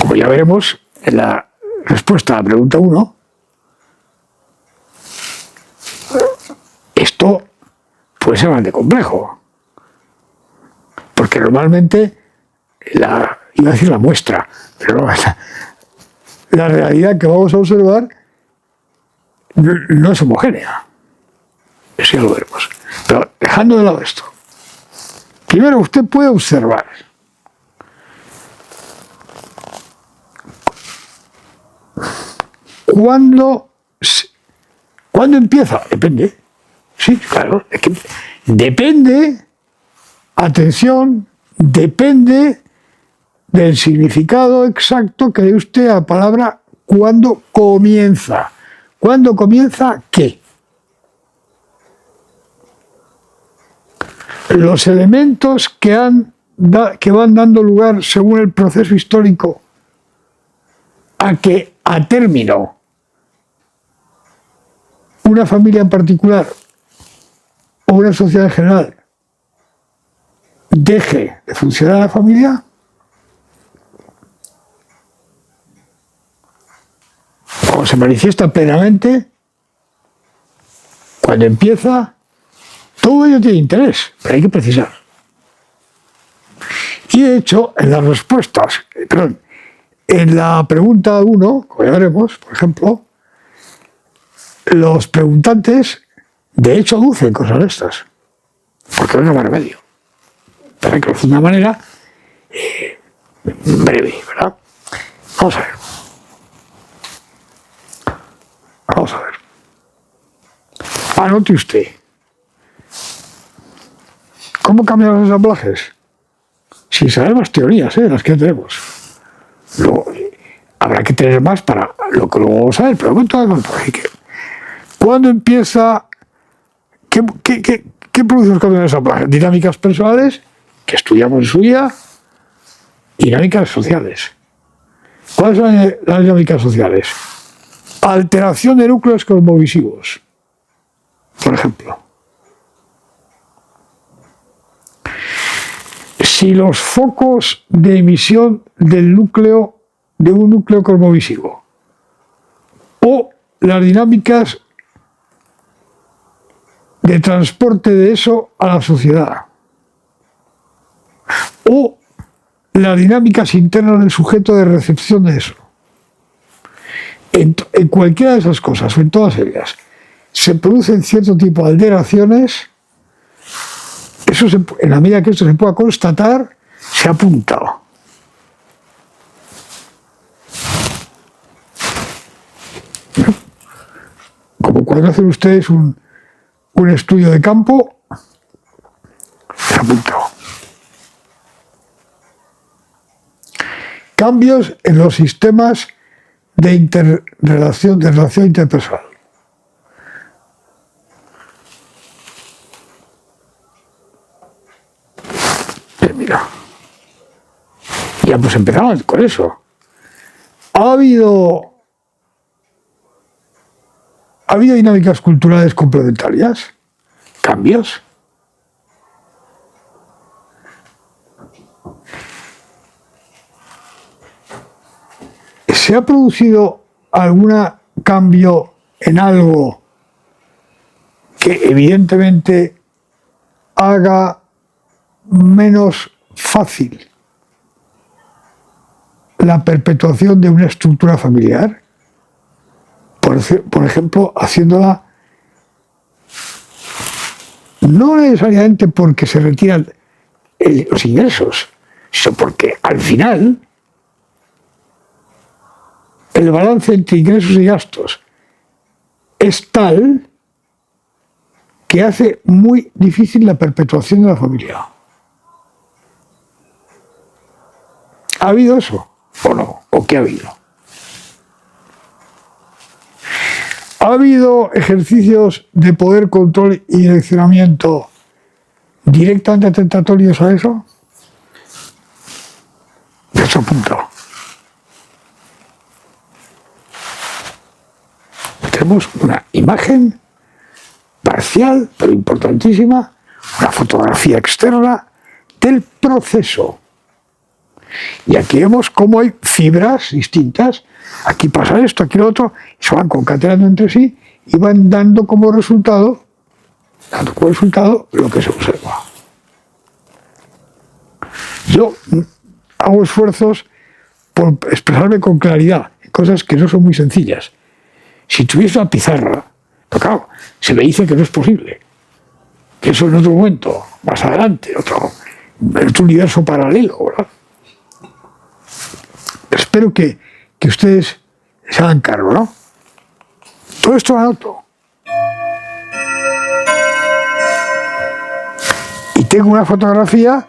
Como ya veremos en la respuesta a la pregunta 1, esto puede ser bastante complejo. Porque normalmente iba a decir la muestra, pero no, la realidad que vamos a observar no es homogénea. Eso ya lo veremos. Pero dejando de lado esto, primero usted puede observar cuándo empieza. Depende. Sí, claro. Es que depende, atención, depende del significado exacto que dé usted a la palabra cuándo comienza. ¿Cuándo comienza qué? Los elementos que van dando lugar, según el proceso histórico, a que a término una familia en particular o una sociedad en general deje de funcionar la familia, o se manifiesta plenamente cuando empieza. Todo ello tiene interés, pero hay que precisar. Y de hecho, en las respuestas, en la pregunta 1, como ya veremos, por ejemplo, los preguntantes de hecho aducen cosas de estas, porque no hay más remedio. Pero hay que hacerlo de una manera breve, ¿verdad? Vamos a ver. Anote usted. ¿Cómo cambian los ensamblajes? Sin saber más teorías, las que tenemos. Luego, habrá que tener más para lo que luego vamos a ver, pero ¿cuándo empieza? ¿Qué produce los cambios de ensamblajes? Dinámicas personales, que estudiamos en su día, y dinámicas sociales. ¿Cuáles son las dinámicas sociales? Alteración de núcleos cosmovisivos, por ejemplo. Si los focos de emisión de un núcleo cosmovisivo o las dinámicas de transporte de eso a la sociedad o las dinámicas internas del sujeto de recepción de eso, en cualquiera de esas cosas o en todas ellas se producen cierto tipo de alteraciones. Eso en la medida que esto se pueda constatar, se ha apuntado. Pueden hacer ustedes un estudio de campo. Apunto. Cambios en los sistemas de relación interpersonal. Mira, ya pues empezamos con eso. Ha habido dinámicas culturales complementarias, cambios. ¿Se ha producido algún cambio en algo que evidentemente haga menos fácil la perpetuación de una estructura familiar? Por ejemplo, haciéndola no necesariamente porque se retiran los ingresos, sino porque al final el balance entre ingresos y gastos es tal que hace muy difícil la perpetuación de la familia. ¿Ha habido eso o no? ¿O qué ha habido? ¿Ha habido ejercicios de poder, control y direccionamiento directamente atentatorios a eso? De ese punto. Tenemos una imagen parcial, pero importantísima, una fotografía externa del proceso. Y aquí vemos cómo hay fibras distintas. Aquí pasa esto, aquí lo otro, y se van concatenando entre sí y van dando como resultado lo que se observa. Yo hago esfuerzos por expresarme con claridad en cosas que no son muy sencillas. Si tuviese una pizarra, pero claro, se me dice que no es posible. Que eso en otro momento, más adelante, otro universo paralelo, ¿verdad? Espero que ustedes se hagan cargo, ¿no? Todo esto lo anoto. Y tengo una fotografía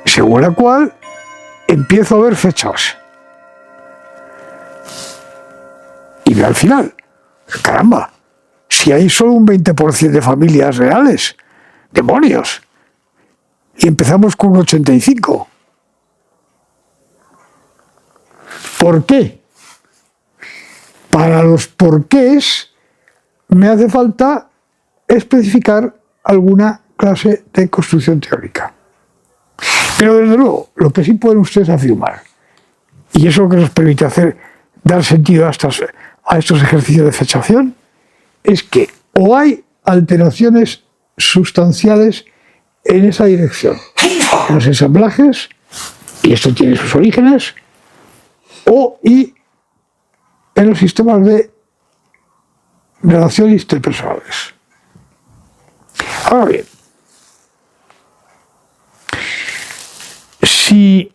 según la cual empiezo a ver fechas. Y veo al final, caramba, si hay solo un 20% de familias reales, demonios. Y empezamos con un 85%. ¿Por qué? Para los porqués me hace falta especificar alguna clase de construcción teórica. Pero desde luego, lo que sí pueden ustedes afirmar, y eso es lo que nos permite dar sentido a estos ejercicios de fechación, es que o hay alteraciones sustanciales en esa dirección, en los ensamblajes, y esto tiene sus orígenes, y en los sistemas de relaciones interpersonales. Ahora bien, si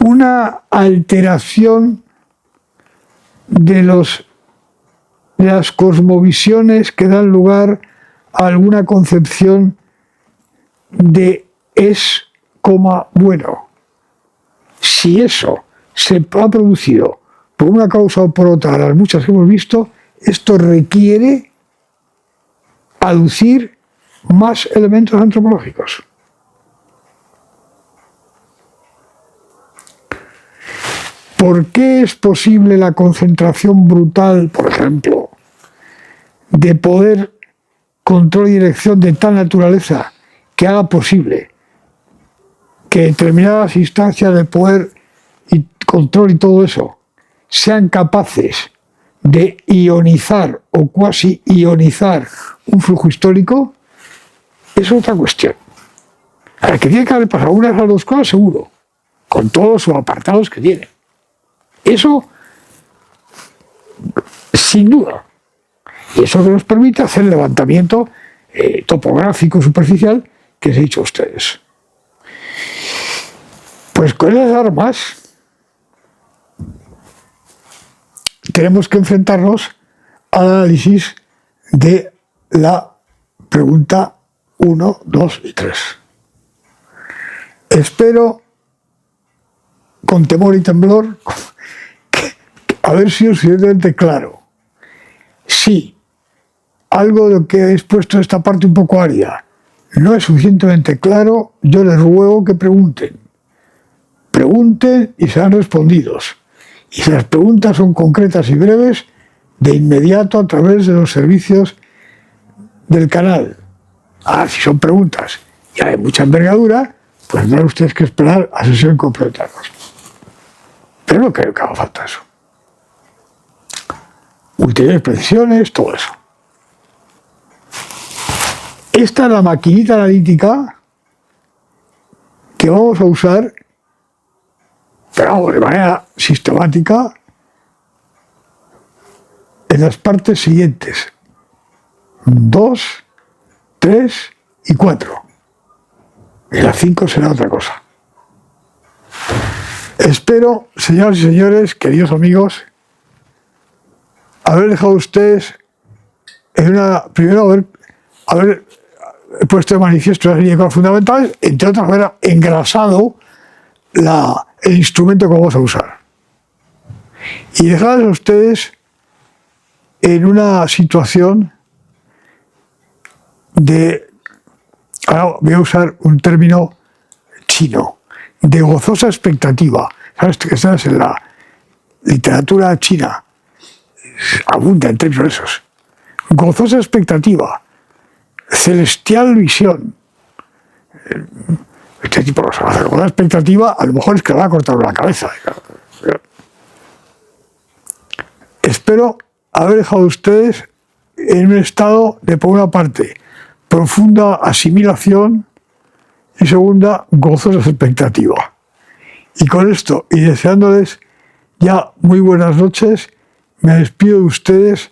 una alteración de las cosmovisiones que dan lugar a alguna concepción de es, bueno, si eso se ha producido por una causa o por otra, las muchas que hemos visto, esto requiere aducir más elementos antropológicos. ¿Por qué es posible la concentración brutal, por ejemplo, de poder, control y dirección de tal naturaleza que haga posible que determinadas instancias de poder y control y todo eso sean capaces de ionizar o cuasi ionizar un flujo histórico? Es otra cuestión. A ver, que tiene que haber pasado una de esas dos cosas seguro, con todos los apartados que tiene. Eso, sin duda. Y eso que nos permite hacer el levantamiento topográfico superficial que les he dicho a ustedes. Pues con esas armas tenemos que enfrentarnos al análisis de la pregunta 1, 2 y 3. Espero, con temor y temblor, haber sido suficientemente claro. Si algo de lo que he expuesto en esta parte un poco árida no es suficientemente claro, yo les ruego que pregunten. Pregunten y serán respondidos. Y si las preguntas son concretas y breves, de inmediato a través de los servicios del canal. Si son preguntas y hay mucha envergadura, pues tendrán ustedes que esperar a sesión complementar. Pero no creo que haga falta eso. Ulteriores precisiones, todo eso. Esta es la maquinita analítica que vamos a usar, pero vamos, de manera sistemática, en las partes siguientes: 2, 3 y 4. Y la 5 será otra cosa. Espero, señoras y señores, queridos amigos, haber dejado a ustedes primero haber puesto de manifiesto una serie de cosas fundamentales, entre otras, haber engrasado el instrumento que vamos a usar. Y dejarles a ustedes en una situación ahora voy a usar un término chino, de gozosa expectativa. ¿Sabes que estás en la literatura china? Abunda en términos esos. Gozosa expectativa, celestial visión. Este tipo de cosas. Con la expectativa, a lo mejor es que le va a cortar la cabeza. Espero haber dejado a ustedes en un estado de, por una parte, profunda asimilación y segunda, gozosa expectativa. Y con esto, y deseándoles ya muy buenas noches, me despido de ustedes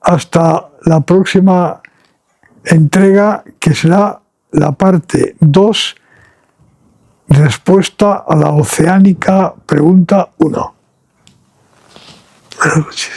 hasta la próxima entrega, que será la parte 2, respuesta a la oceánica pregunta 1. Buenas noches.